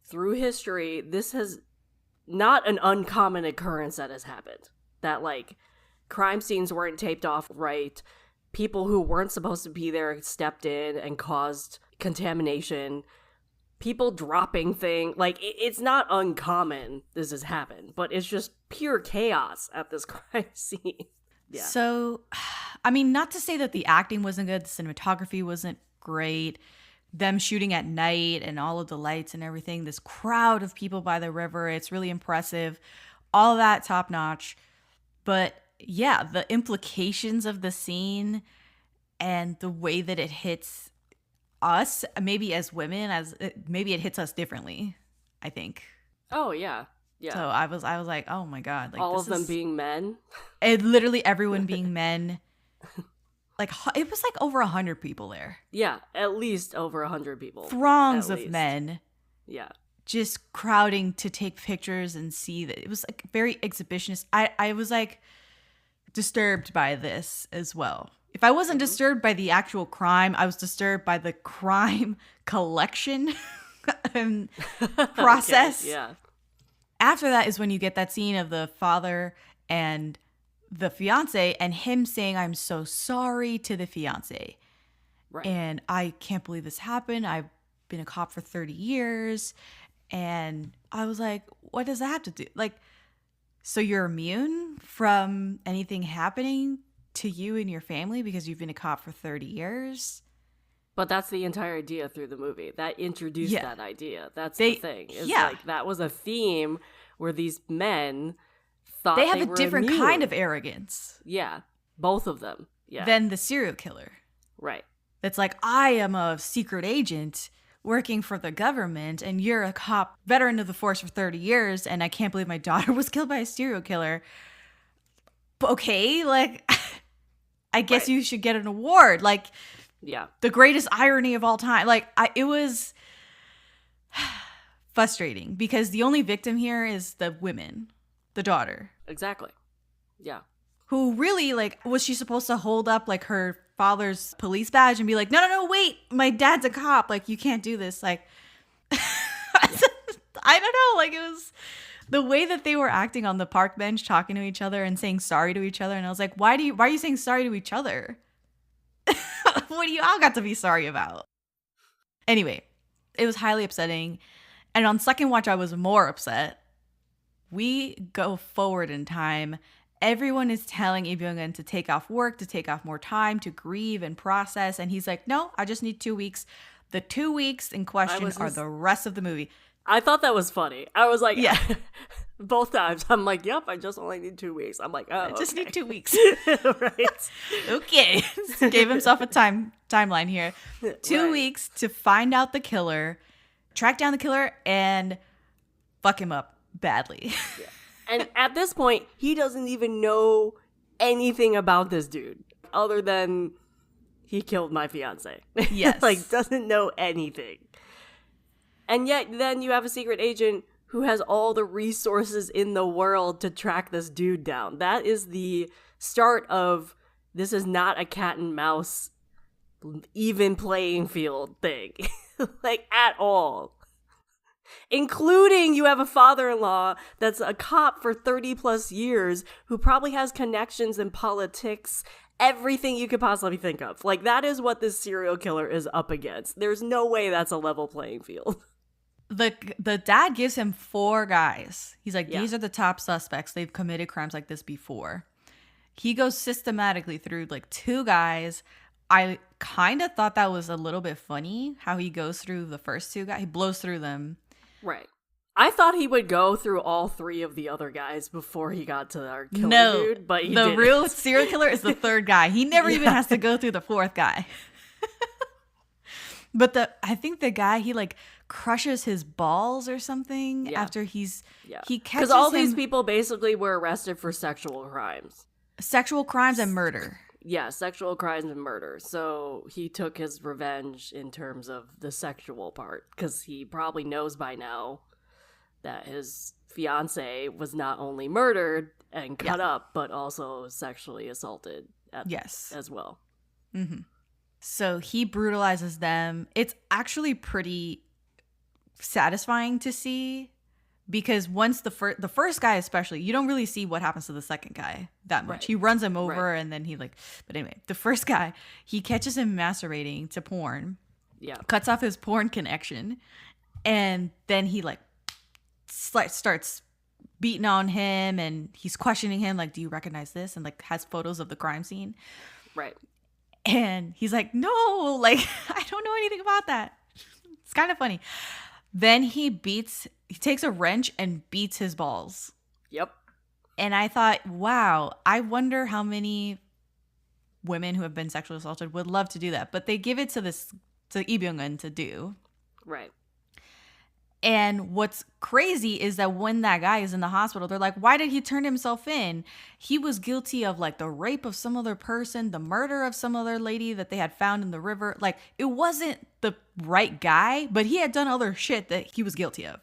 through history, this has not an uncommon occurrence that has happened. That, like, crime scenes weren't taped off right. People who weren't supposed to be there stepped in and caused contamination. People dropping things. Like, it's not uncommon this has happened, but it's just pure chaos at this crime scene. Yeah.
So, I mean, not to say that the acting wasn't good, the cinematography wasn't great, them shooting at night and all of the lights and everything. This crowd of people by the river. It's really impressive. All that top notch. But yeah, the implications of the scene and the way that it hits us, maybe as women, maybe it hits us differently, I think.
Oh, yeah. Yeah.
So I was like, oh my God. Like,
all of them being men?
Literally everyone being men. Like, it was like over 100 people there.
Yeah, at least over 100 people.
Throngs of men.
Yeah.
Just crowding to take pictures and see that. It was like very exhibitionist. I was like disturbed by this as well. If I wasn't disturbed by the actual crime, I was disturbed by the crime collection and process.
Okay, yeah.
After that is when you get that scene of the father and the fiance and him saying, I'm so sorry to the fiance.
Right.
And I can't believe this happened. I've been a cop for 30 years. And I was like, what does that have to do? Like, so you're immune from anything happening to you and your family because you've been a cop for 30 years?
But that's the entire idea through the movie. That introduced that idea. That's the thing. It's like that was a theme where these men thought
they have a
were
different
immune.
kind of arrogance.
Yeah. Both of them. Yeah.
Than the serial killer.
Right.
That's like, I am a secret agent working for the government and you're a cop, veteran of the force for 30 years, and I can't believe my daughter was killed by a serial killer. Okay, like, I guess you should get an award. Like,
yeah, the
greatest irony of all time. Like, it was frustrating because the only victim here is the women, the daughter.
Exactly. Yeah.
Who really, like, was she supposed to hold up, like, her father's police badge and be like, no, wait, my dad's a cop. Like, you can't do this. Like, I don't know. Like, it was the way that they were acting on the park bench, talking to each other and saying sorry to each other. And I was like, why are you saying sorry to each other? What do you all got to be sorry about? Anyway, it was highly upsetting. And on second watch, I was more upset. We go forward in time. Everyone is telling Byung-hun to take off work, to take off more time, to grieve and process. And he's like, no, I just need 2 weeks. The 2 weeks in question are the rest of the movie.
I thought that was funny. I was like, yeah. Both times. I'm like, yep, I just only need 2 weeks. I'm like, oh, I
just need 2 weeks.
Right.
Okay. Gave himself a timeline here. 2 weeks to find out the killer, track down the killer, and fuck him up badly.
Yeah. And at this point, he doesn't even know anything about this dude other than he killed my fiance.
Yes.
Like, doesn't know anything. And yet then you have a secret agent who has all the resources in the world to track this dude down. That is the start of this is not a cat and mouse even playing field thing. Like, at all. Including you have a father-in-law that's a cop for 30 plus years who probably has connections in politics, everything you could possibly think of. Like, that is what this serial killer is up against. There's no way that's a level playing field.
The dad gives him 4 guys. He's like, these are the top suspects. They've committed crimes like this before. He goes systematically through like 2 guys. I kind of thought that was a little bit funny how he goes through the first 2 guys. He blows through them.
Right. I thought he would go through all 3 of the other guys bore he got to our killer dude, but he didn't.
Real serial killer is the 3rd guy. He never even has to go through the 4th guy. But I think the guy, he like crushes his balls or something after he catches
because all these people basically were arrested for sexual crimes.
Sexual crimes and murder.
Yeah, sexual crimes and murder. So he took his revenge in terms of the sexual part because he probably knows by now that his fiance was not only murdered and cut up, but also sexually assaulted as well.
Mm-hmm. So he brutalizes them. It's actually pretty satisfying to see because once the first guy especially, you don't really see what happens to the second guy that much. Right. He runs him over and then but anyway, the first guy, he catches him masturbating to porn. Yeah. Cuts off his porn connection. And then he like starts beating on him and he's questioning him like, do you recognize this? And like has photos of the crime scene.
Right.
And he's like, no, like, I don't know anything about that. It's kind of funny. Then he takes a wrench and beats his balls.
Yep.
And I thought, wow, I wonder how many women who have been sexually assaulted would love to do that. But they give it to Lee Byung-hun to do.
Right.
And what's crazy is that when that guy is in the hospital, they're like, why did he turn himself in? He was guilty of like the rape of some other person, the murder of some other lady that they had found in the river. Like, it wasn't the right guy, but he had done other shit that he was guilty of.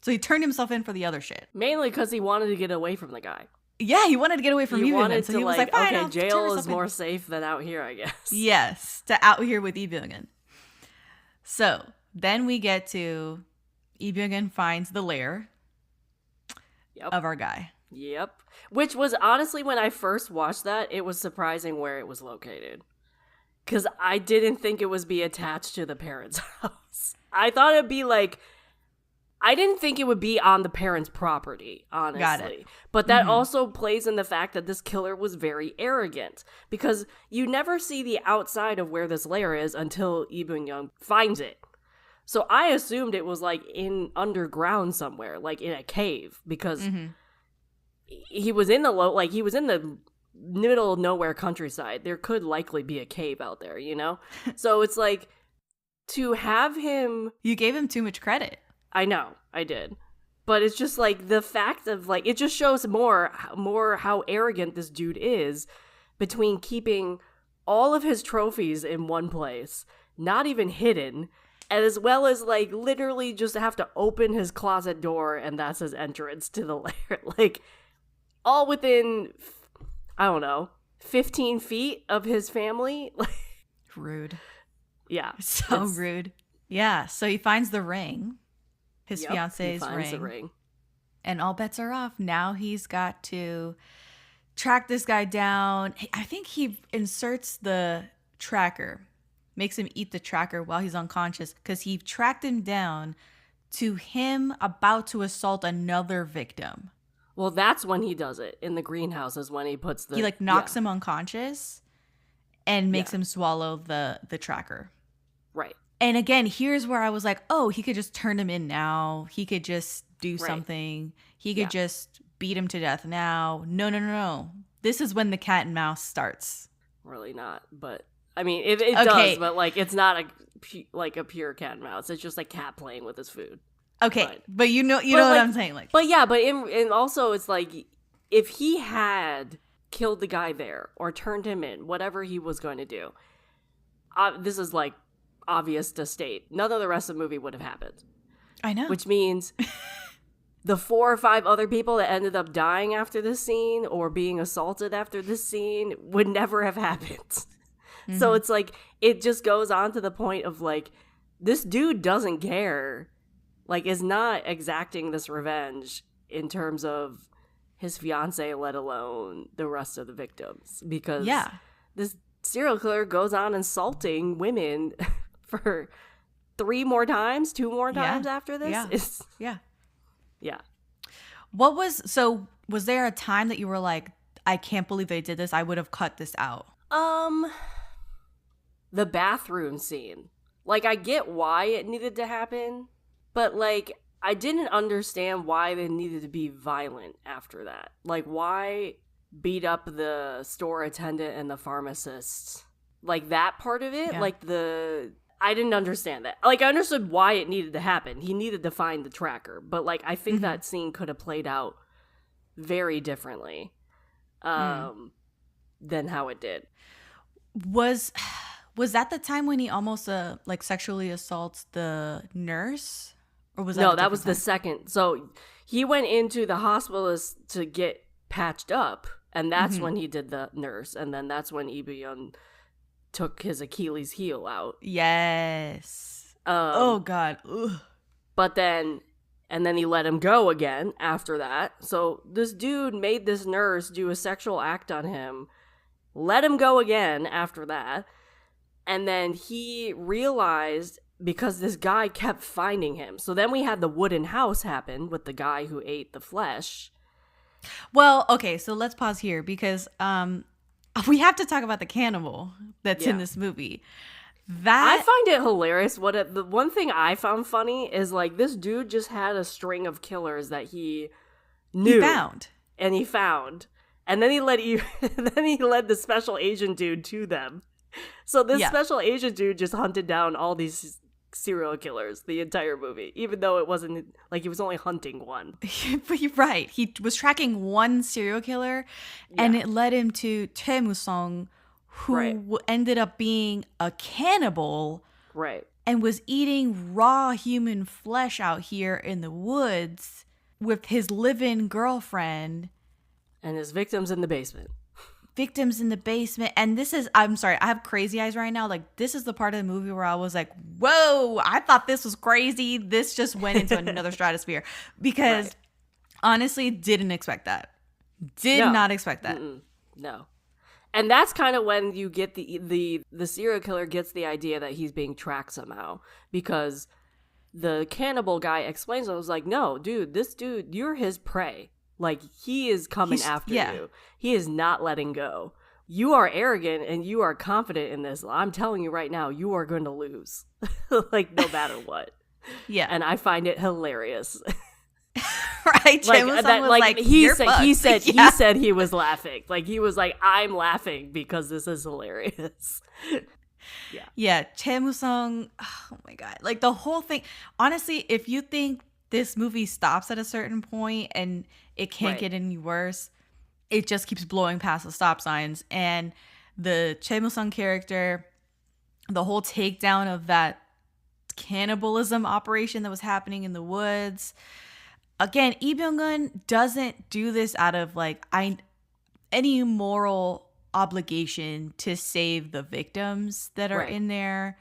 So he turned himself in for the other shit.
Mainly because he wanted to get away from the guy.
Yeah, he wanted to get away from Lee Byung-hun. So he was like, fine,
okay, jail is more safe than out here, I guess.
Yes, to out here with Lee Byung-hun. So then we get to Lee Byung-hun finds the lair of our guy.
Yep. Which was honestly, when I first watched that, it was surprising where it was located. Because I didn't think it was be attached to the parents' house. I thought it'd be like, I didn't think it would be on the parents' property, honestly.
Got it.
But that also plays in the fact that this killer was very arrogant. Because you never see the outside of where this lair is until Lee Byung-hun finds it. So I assumed it was like in underground somewhere, like in a cave, because he was in the middle of nowhere countryside. There could likely be a cave out there, you know? So it's like, to have him...
You gave him too much credit.
I know, I did. But it's just like the fact of like, it just shows more how arrogant this dude is between keeping all of his trophies in one place, not even hidden, as well as like literally just have to open his closet door and that's his entrance to the lair. Like, all within, I don't know, 15 feet of his family.
Rude.
Yeah.
So rude. Yeah. So he finds the ring. His fiance's
ring.
And all bets are off. Now he's got to track this guy down. I think he inserts the tracker, makes him eat the tracker while he's unconscious, because he tracked him down to him about to assault another victim.
Well, that's when he does it. In the greenhouse is when he puts the...
He like knocks him unconscious and makes him swallow the tracker.
Right.
And again, here's where I was like, oh, he could just turn him in now. He could just do something. He could just beat him to death now. No. This is when the cat and mouse starts.
Really not, but... I mean, it does, but like it's not a pure cat and mouse. It's just like cat playing with his food.
Okay, but you know what I'm saying, like.
But yeah, and also it's like, if he had killed the guy there or turned him in, whatever he was going to do, this is like obvious to state, none of the rest of the movie would have happened.
I know.
Which means the 4 or 5 other people that ended up dying after this scene or being assaulted after this scene would never have happened. So it's like, it just goes on to the point of like, this dude doesn't care, like is not exacting this revenge in terms of his fiance, let alone the rest of the victims. Because this serial killer goes on insulting women for 2 more times after this. Yeah.
Was there a time that you were like, I can't believe they did this, I would have cut this out?
The bathroom scene. Like, I get why it needed to happen, but like, I didn't understand why they needed to be violent after that. Like, why beat up the store attendant and the pharmacist? Like, that part of it? Like, I didn't understand that. Like, I understood why it needed to happen. He needed to find the tracker, but like, I think that scene could have played out very differently than how it did.
Was that the time when he almost like sexually assaults the nurse? Or was that
No, that was the second. So he went into the hospital to get patched up, and that's when he did the nurse, and then that's when Lee Byung-hun took his Achilles heel out.
Yes. Oh God. Ugh.
But then he let him go again after that. So this dude made this nurse do a sexual act on him, let him go again after that. And then he realized, because this guy kept finding him. So then we had the wooden house happen with the guy who ate the flesh.
Well, okay, so let's pause here because we have to talk about the cannibal that's in this movie.
I find it hilarious. The one thing I found funny is like this dude just had a string of killers that he knew he found, and then he led the special agent dude to them. So this special agent dude just hunted down all these serial killers the entire movie, even though it wasn't like he was only hunting one.
But you're right. He was tracking one serial killer, and it led him to Choi Moo-sung, who ended up being a cannibal, and was eating raw human flesh out here in the woods with his live-in girlfriend.
And his victims in the basement.
And this is, I'm sorry, I have crazy eyes right now. Like, this is the part of the movie where I was like, whoa, I thought this was crazy. This just went into another stratosphere. Because honestly, didn't expect that. Did not expect that.
No. And that's kind of when you get the serial killer gets the idea that he's being tracked somehow, because the cannibal guy explains, I was like, no, dude, this dude, you're his prey. Like, he is coming after you. He is not letting go. You are arrogant and you are confident in this. I'm telling you right now, you are going to lose. Like, no matter what. Yeah. And I find it hilarious.
Right?
Like, that, was like he said he was laughing. Like, he was like, I'm laughing because this is hilarious.
Yeah, Choi Moo-sung, oh my god. Like, the whole thing, honestly, if you think this movie stops at a certain point and it can't get any worse, it just keeps blowing past the stop signs. And the Choi Moo-sung character, the whole takedown of that cannibalism operation that was happening in the woods. Again, Byung-hun doesn't do this out of like any moral obligation to save the victims that are in there,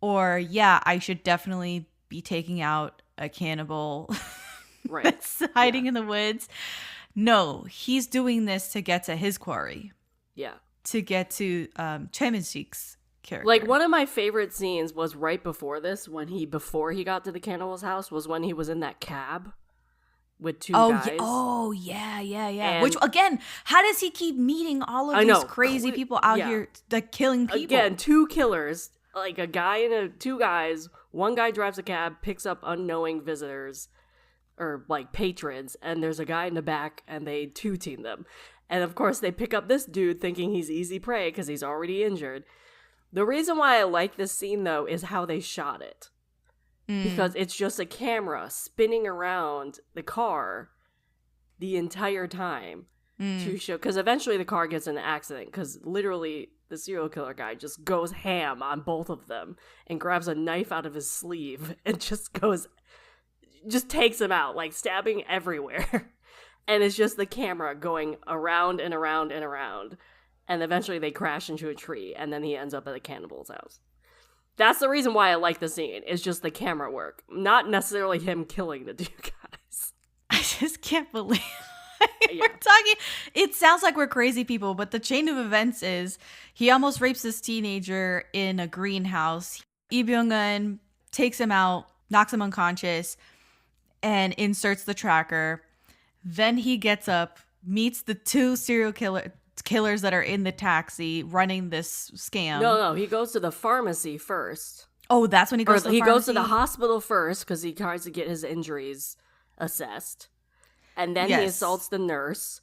or I should definitely be taking out a cannibal that's hiding in the woods. No, he's doing this to get to his quarry. Yeah. To get to Choi Min-sik's character.
Like, one of my favorite scenes was right before this, before he got to the cannibal's house, was when he was in that cab with two guys.
Yeah. And which, again, how does he keep meeting all of these crazy people out here, like, killing people?
Again, two killers, like a guy and two guys. One guy drives a cab, picks up unknowing visitors or like patrons, and there's a guy in the back, and they two-team them. And of course, they pick up this dude thinking he's easy prey because he's already injured. The reason why I like this scene, though, is how they shot it. Because it's just a camera spinning around the car the entire time to show. Because eventually the car gets in an accident, because literally the serial killer guy just goes ham on both of them and grabs a knife out of his sleeve and just takes them out, like stabbing everywhere. And it's just the camera going around and around and around. And eventually they crash into a tree, and then he ends up at a cannibal's house. That's the reason why I like the scene. It's just the camera work, not necessarily him killing the two guys.
I just can't believe we're talking. It sounds like we're crazy people, but the chain of events is he almost rapes this teenager in a greenhouse. Lee Byung-hun takes him out, knocks him unconscious, and inserts the tracker. Then he gets up, meets the two serial killers that are in the taxi running this scam.
No, he goes to the pharmacy first.
Oh, that's when he goes to the pharmacy?
He goes to the hospital first because he tries to get his injuries assessed. And then he assaults the nurse.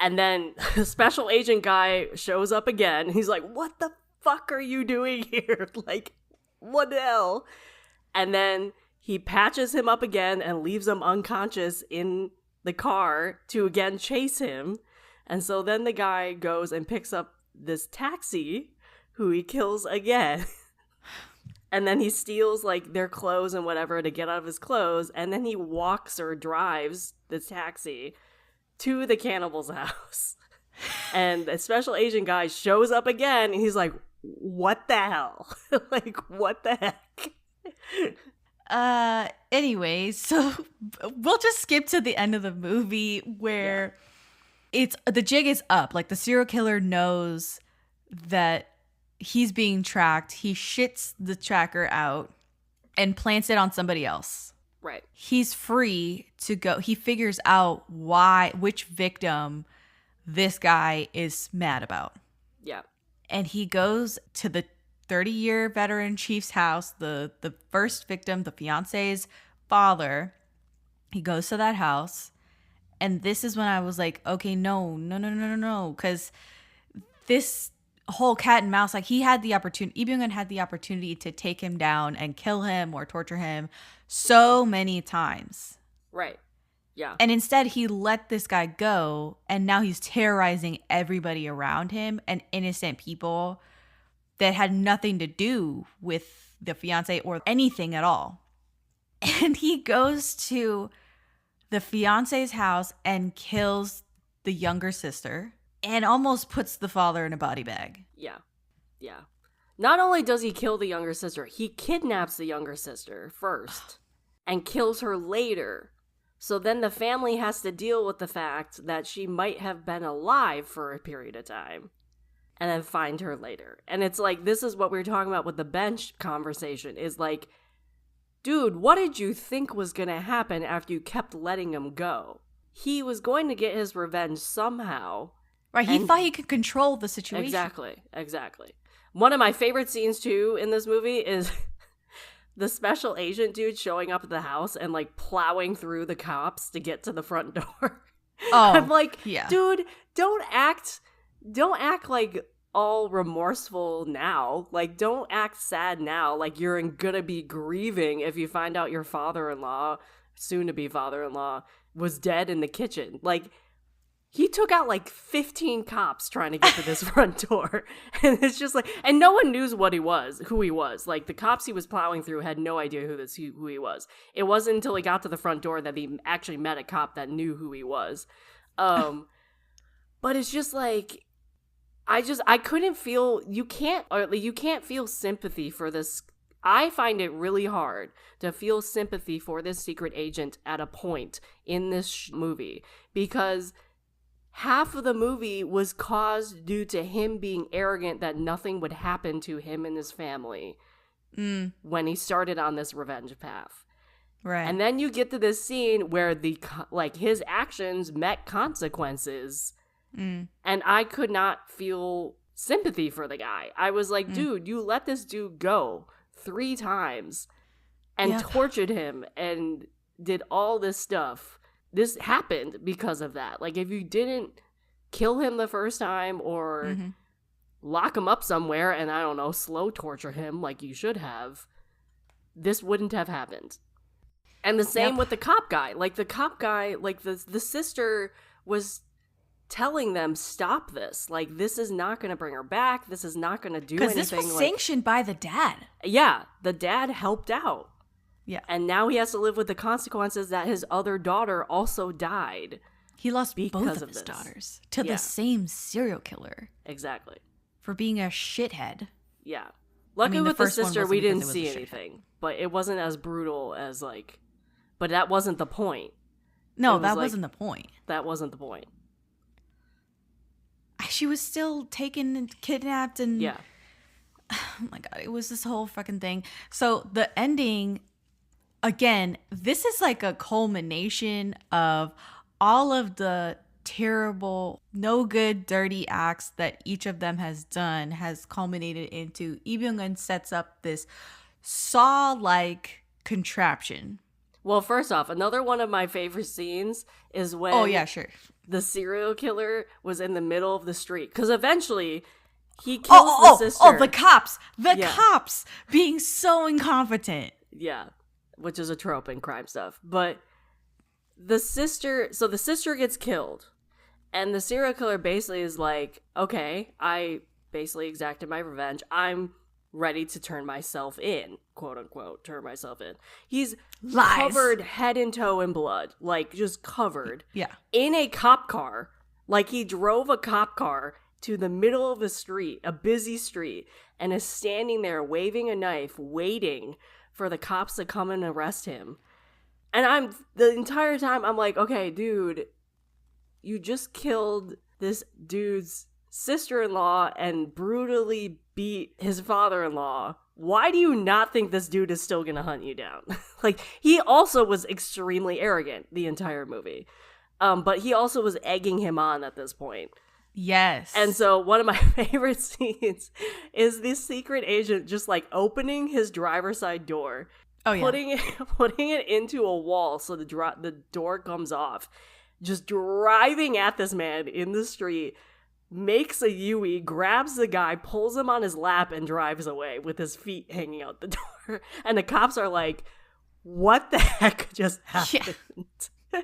And then the special agent guy shows up again. He's like, what the fuck are you doing here? Like, what the hell? And then he patches him up again and leaves him unconscious in the car to again chase him. And so then the guy goes and picks up this taxi, who he kills again. And then he steals, like, their clothes and whatever to get out of his clothes. And then he walks or drives the taxi to the cannibal's house. And the special agent guy shows up again, and he's like, what the hell? Like, what the heck?
Anyway, so we'll just skip to the end of the movie where... the jig is up. Like, the serial killer knows that he's being tracked. He shits the tracker out and plants it on somebody else.
Right.
He's free to go. He figures out which victim this guy is mad about.
Yeah.
And he goes to the 30-year veteran chief's house, the first victim, the fiance's father. He goes to that house. And this is when I was like, okay, no. Because this whole cat and mouse, like he had the opportunity, Lee Byung-hun had the opportunity to take him down and kill him or torture him so many times.
Right. Yeah.
And instead he let this guy go, and now he's terrorizing everybody around him and innocent people that had nothing to do with the fiance or anything at all. And he goes to the fiance's house and kills the younger sister and almost puts the father in a body bag.
Yeah. Yeah. Not only does he kill the younger sister, he kidnaps the younger sister first and kills her later. So then the family has to deal with the fact that she might have been alive for a period of time and then find her later. And it's like, this is what we were talking about with the bench conversation, is like, dude, what did you think was going to happen after you kept letting him go? He was going to get his revenge somehow.
Right, he thought he could control the situation.
Exactly. One of my favorite scenes, too, in this movie is the special agent dude showing up at the house and, like, plowing through the cops to get to the front door.
Oh,
I'm like,
yeah.
Dude, don't act like all remorseful now. Like, don't act sad now. Like, you're gonna be grieving if you find out your father-in-law, soon-to-be father-in-law, was dead in the kitchen. Like, he took out like 15 cops trying to get to this front door. And it's just like, and no one knew who he was. Like, the cops he was plowing through had no idea who he was. It wasn't until he got to the front door that he actually met a cop that knew who he was. But it's just like, I couldn't feel, you can't feel sympathy for this. I find it really hard to feel sympathy for this secret agent at a point in this movie, because half of the movie was caused due to him being arrogant that nothing would happen to him and his family when he started on this revenge path.
Right.
And then you get to this scene where his actions met consequences. And I could not feel sympathy for the guy. I was like, dude, you let this dude go 3 times and tortured him and did all this stuff. This happened because of that. Like, if you didn't kill him the first time or lock him up somewhere and, I don't know, slow torture him like you should have, this wouldn't have happened. And the same with the cop guy. Like, the cop guy, like, the sister was telling them, stop this. Like, this is not going to bring her back. This is not going to do anything.
Because this was sanctioned by the dad.
Yeah, the dad helped out.
Yeah.
And now he has to live with the consequences that his other daughter also died.
He lost both of his
this.
daughters to the same serial killer.
Exactly.
For being a shithead.
Yeah. Luckily with the sister, we didn't see anything.
Shithead.
But it wasn't as brutal as, like... But that wasn't the point.
No, that wasn't the point.
That wasn't the point.
She was still taken and kidnapped and...
Yeah.
Oh my god, it was this whole fucking thing. So the ending... Again, this is like a culmination of all of the terrible, no good, dirty acts that each of them has done has culminated into Lee Byung-hun sets up this Saw-like contraption.
Well, first off, another one of my favorite scenes is when the serial killer was in the middle of the street. Because eventually he kills the sister.
Oh, the cops. The cops being so incompetent.
Yeah. Which is a trope in crime stuff. But the sister gets killed. And the serial killer basically is like, okay, I basically exacted my revenge. I'm ready to turn myself in, quote unquote, turn myself in. He's covered head and toe in blood, like just covered.
Yeah.
In a cop car. Like he drove a cop car to the middle of a street, a busy street, and is standing there waving a knife, waiting for the cops to come and arrest him. And the entire time I'm like, okay, dude, you just killed this dude's sister-in-law and brutally beat his father-in-law. Why do you not think this dude is still gonna hunt you down? Like, he also was extremely arrogant the entire movie. But he also was egging him on at this point.
Yes.
And so one of my favorite scenes is this secret agent just like opening his driver's side door, putting it into a wall so the door comes off, just driving at this man in the street, makes a U-E, grabs the guy, pulls him on his lap, and drives away with his feet hanging out the door. And the cops are like, what the heck just happened? Yeah.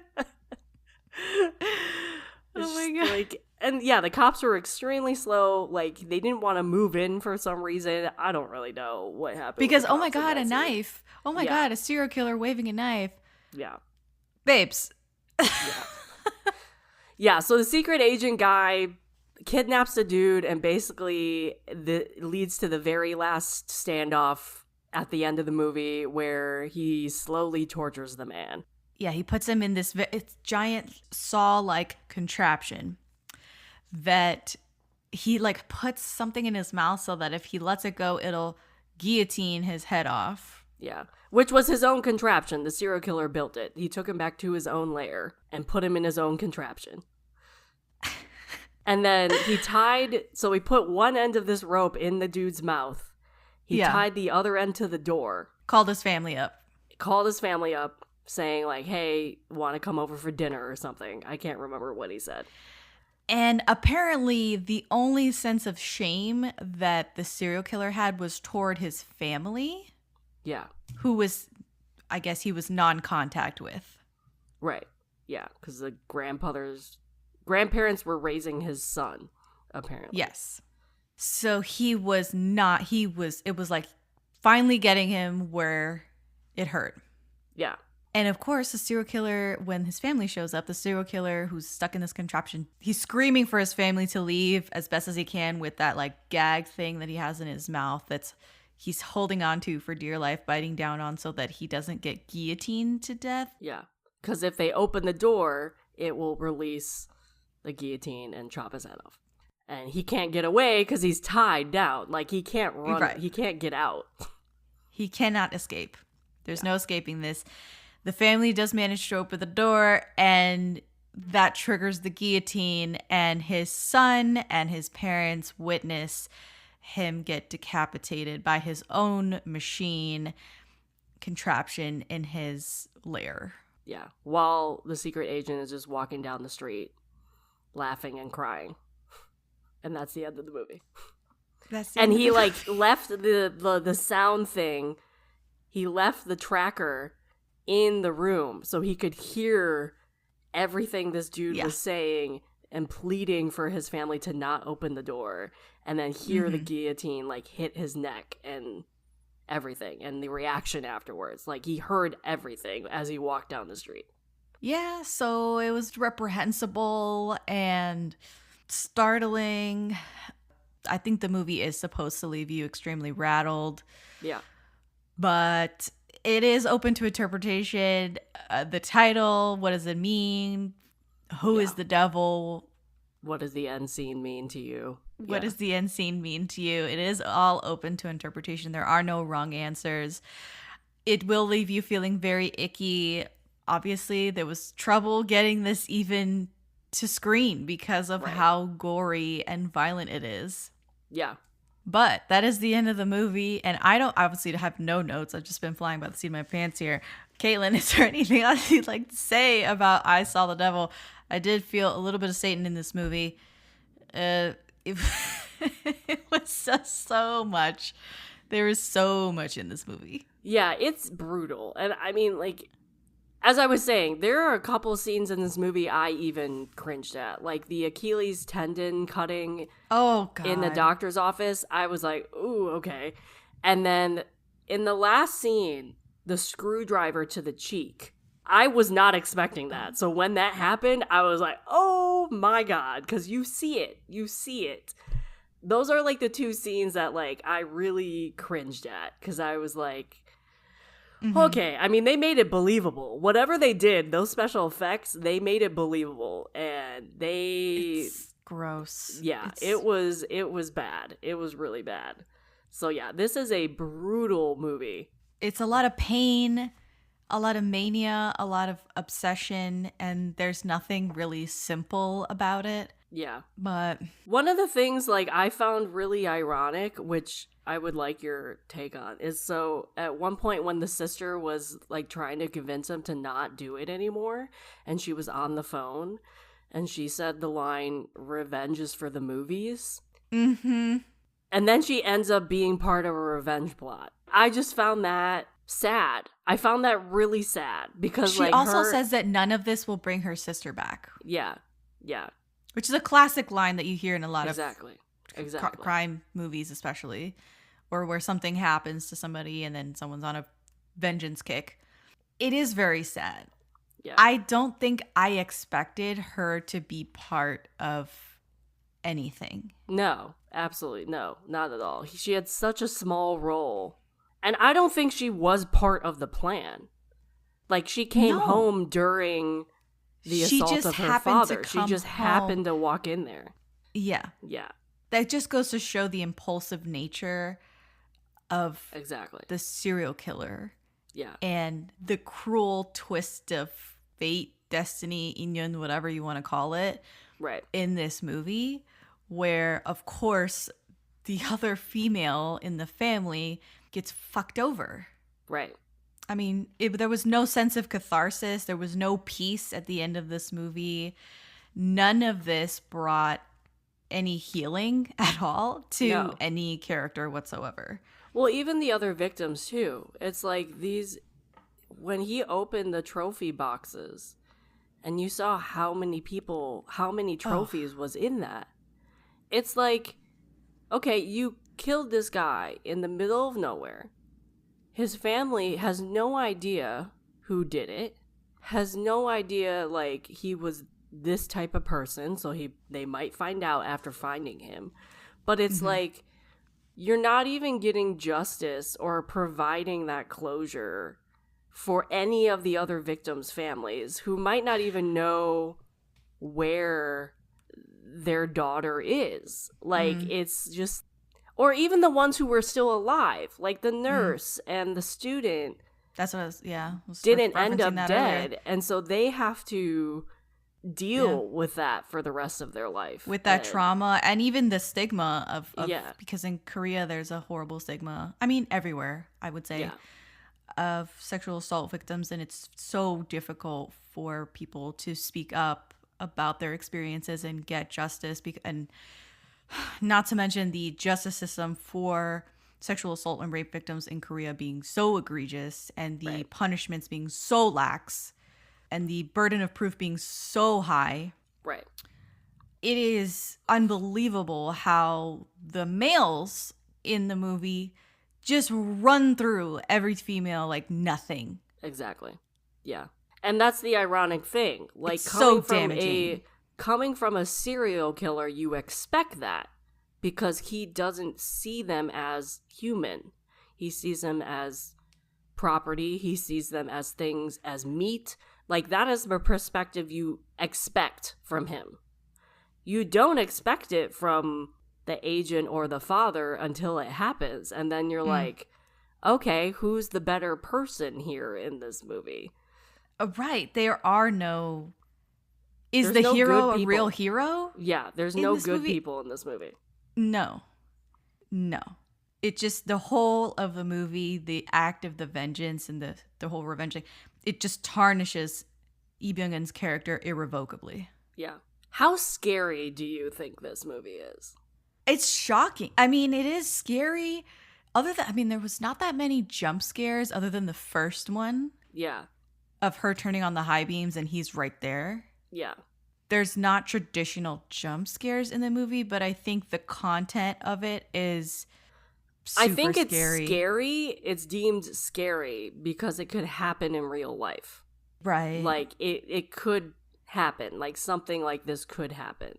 Oh my God.
Like, and yeah, the cops were extremely slow. Like, they didn't want to move in for some reason. I don't really know what happened.
Because, oh my God, a knife. Oh my God, a serial killer waving a knife.
Yeah.
Babes.
Yeah. Yeah, so the secret agent guy kidnaps the dude and basically leads to the very last standoff at the end of the movie where he slowly tortures the man.
Yeah, he puts him in this giant saw-like contraption that he like puts something in his mouth so that if he lets it go, it'll guillotine his head off.
Yeah, which was his own contraption. The serial killer built it. He took him back to his own lair and put him in his own contraption. And then he put one end of this rope in the dude's mouth. He tied the other end to the door.
Called his family up,
saying like, hey, want to come over for dinner or something. I can't remember what he said.
And apparently the only sense of shame that the serial killer had was toward his family.
Yeah.
Who was, I guess he was non-contact with. Right.
Yeah, because the grandparents were raising his son, apparently.
Yes. So it was like finally getting him where it hurt.
Yeah.
And of course, the serial killer, when his family shows up, the serial killer who's stuck in this contraption, he's screaming for his family to leave as best as he can with that like gag thing that he has in his mouth he's holding on to for dear life, biting down on so that he doesn't get guillotined to death.
Yeah. Because if they open the door, it will release the guillotine and chop his head off. And he can't get away because he's tied down. Like, he can't run. Right. He can't get out.
He cannot escape. There's no escaping this. The family does manage to open the door, and that triggers the guillotine, and his son and his parents witness him get decapitated by his own machine contraption in his lair.
Yeah, while the secret agent is just walking down the street, laughing and crying. And that's the end of the movie. And he like left the sound thing. He left the tracker in the room so he could hear everything this dude was saying and pleading for his family to not open the door, and then hear the guillotine like hit his neck and everything, and the reaction afterwards. Like, he heard everything as he walked down the street.
Yeah, so it was reprehensible and startling. I think the movie is supposed to leave you extremely rattled.
Yeah.
But it is open to interpretation. The title, what does it mean? Who is the devil?
What does the end scene mean to you?
What does the end scene mean to you? It is all open to interpretation. There are no wrong answers. It will leave you feeling very icky. Obviously, there was trouble getting this even to screen because of how gory and violent it is.
Yeah.
But that is the end of the movie, and I don't obviously have no notes. I've just been flying by the seat of my pants here. Caitlin, is there anything else you'd like to say about I Saw the Devil? I did feel a little bit of Satan in this movie. It was just so much. There is so much in this movie.
Yeah, it's brutal. And I mean, like, as I was saying, there are a couple scenes in this movie I even cringed at. Like the Achilles tendon cutting in the doctor's office. I was like, ooh, okay. And then in the last scene, the screwdriver to the cheek. I was not expecting that. So when that happened, I was like, oh my God, because you see it. You see it. Those are like the two scenes that like I really cringed at, because I was like, okay, I mean, they made it believable. Whatever they did, those special effects, they made it believable. And
it's gross.
Yeah, it was bad. It was really bad. So yeah, this is a brutal movie.
It's a lot of pain, a lot of mania, a lot of obsession, and there's nothing really simple about it.
Yeah.
But
One of the things like I found really ironic, which I would like your take on, is so at one point when the sister was like trying to convince him to not do it anymore, and she was on the phone, and she said the line, "Revenge is for the movies."
mm-hmm.
And then she ends up being part of a revenge plot. I just found that sad. I found that really sad because
She also says that none of this will bring her sister back.
Yeah. Yeah.
Which is a classic line that you hear in a lot
Exactly.
of crime movies, especially, or where something happens to somebody and then someone's on a vengeance kick. It is very sad.
Yeah.
I don't think I expected her to be part of anything.
No, absolutely no, not at all. She had such a small role. And I don't think she was part of the plan. Like, she came home during the assault of her father. She just happened to walk in there.
Yeah.
Yeah.
That just goes to show the impulsive nature of
Exactly.
the serial killer.
Yeah.
And the cruel twist of fate, destiny, inyon, whatever you want to call it,
Right.
in this movie, where, of course, the other female in the family gets fucked over.
Right.
I mean, there was no sense of catharsis. There was no peace at the end of this movie. None of this brought any healing at all to any character whatsoever.
Well, even the other victims, too. It's like when he opened the trophy boxes and you saw how many trophies was in that. It's like, okay, you killed this guy in the middle of nowhere. His family has no idea who did it, has no idea, like, he was this type of person, so they might find out after finding him. But it's like, you're not even getting justice or providing that closure for any of the other victims' families who might not even know where their daughter is. Like, it's just... Or even the ones who were still alive, like the nurse and the student.
That's what I was
didn't end up
referencing that
dead.
earlier.
And so they have to deal with that for the rest of their life.
With that trauma and even the stigma of
Yeah.
Because in Korea, there's a horrible stigma. I mean, everywhere, I would say, of sexual assault victims. And it's so difficult for people to speak up about their experiences and get justice. And not to mention the justice system for sexual assault and rape victims in Korea being so egregious and the punishments being so lax and the burden of proof being so high.
Right.
It is unbelievable how the males in the movie just run through every female like nothing.
Exactly. Yeah. And that's the ironic thing. Like,
It's so damaging.
Coming from a serial killer, you expect that because he doesn't see them as human. He sees them as property. He sees them as things, as meat. Like, that is the perspective you expect from him. You don't expect it from the agent or the father until it happens. And then you're like, okay, who's the better person here in this movie?
Right. There are no... Is
There's
the
no
hero
good
a
people.
real hero?
Yeah, there's
in
no
this
good
movie?
people in this movie.
No. It just, the whole of the movie, the act of the vengeance and the whole revenge thing, it just tarnishes Lee Byung-hun's character irrevocably.
Yeah. How scary do you think this movie is?
It's shocking. I mean, it is scary. There was not that many jump scares other than the first one
Yeah.
of her turning on the high beams and he's right there.
Yeah.
There's not traditional jump scares in the movie, but I think the content of it is super
I think it's
scary.
It's deemed scary because it could happen in real life.
Right.
Like, it could happen. Like, something like this could happen.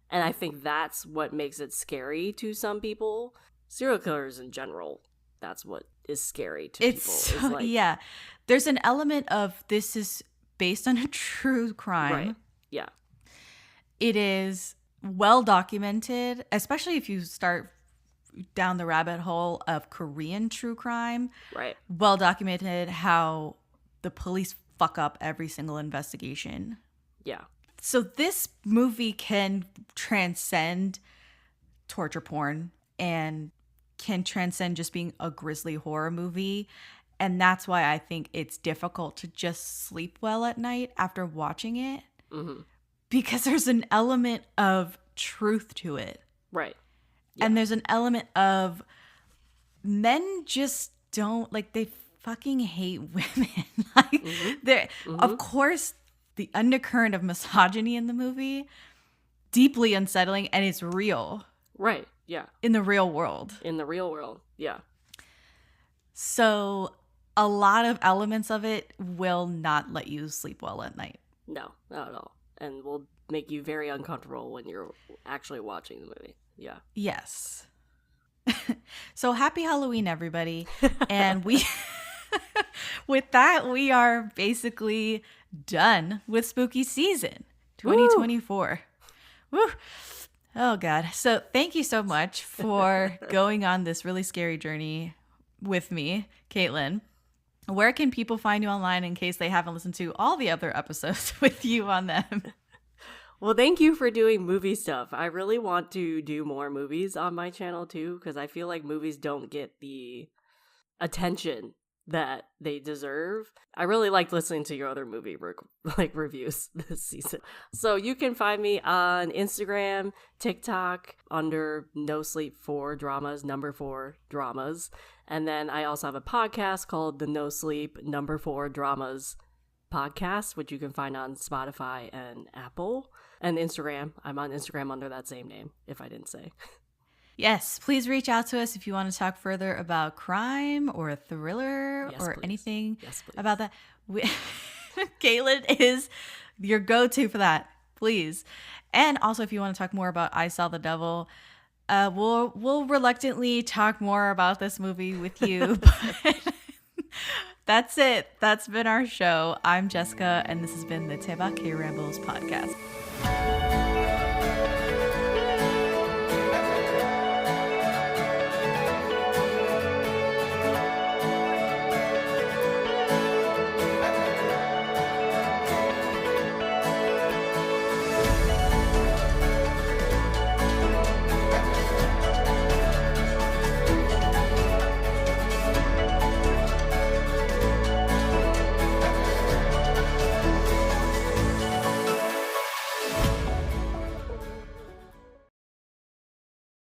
And I think that's what makes it scary to some people. Serial killers in general, that's what is scary to people.
Yeah. There's an element of this is based on a true crime.
Right. Yeah.
It is well documented, especially if you start down the rabbit hole of Korean true crime.
Right.
Well documented how the police fuck up every single investigation.
Yeah.
So this movie can transcend torture porn and can transcend just being a grisly horror movie. And that's why I think it's difficult to just sleep well at night after watching it. Because there's an element of truth to it.
Right.
And there's an element of men just don't, like, they fucking hate women. Like, they're, of course, the undercurrent of misogyny in the movie, deeply unsettling, and it's real.
Right. Yeah.
In the real world.
In the real world. Yeah.
So a lot of elements of it will not let you sleep well at night.
No, not at all. And will make you very uncomfortable when you're actually watching the movie. Yeah.
Yes. So happy Halloween, everybody. And we, with that, we are basically done with spooky season 2024. Woo. Oh, God. So thank you so much for going on this really scary journey with me, Caitlin. Where can people find you online in case they haven't listened to all the other episodes with you on them?
Well, thank you for doing movie stuff. I really want to do more movies on my channel too, because I feel like movies don't get the attention that they deserve. I really liked listening to your other movie reviews this season. So you can find me on Instagram, TikTok under No Sleep 4 Dramas, number 4 Dramas. And then I also have a podcast called the No Sleep number 4 Dramas podcast, which you can find on Spotify and Apple. And Instagram. I'm on Instagram under that same name, if I didn't say.
Yes, please reach out to us if you want to talk further about crime or a thriller or anything about that. Caitlin is your go-to for that, please. And also, if you want to talk more about I Saw the Devil, we'll reluctantly talk more about this movie with you. But that's it. That's been our show. I'm Jessica, and this has been the Daebak K-Rambles Podcast.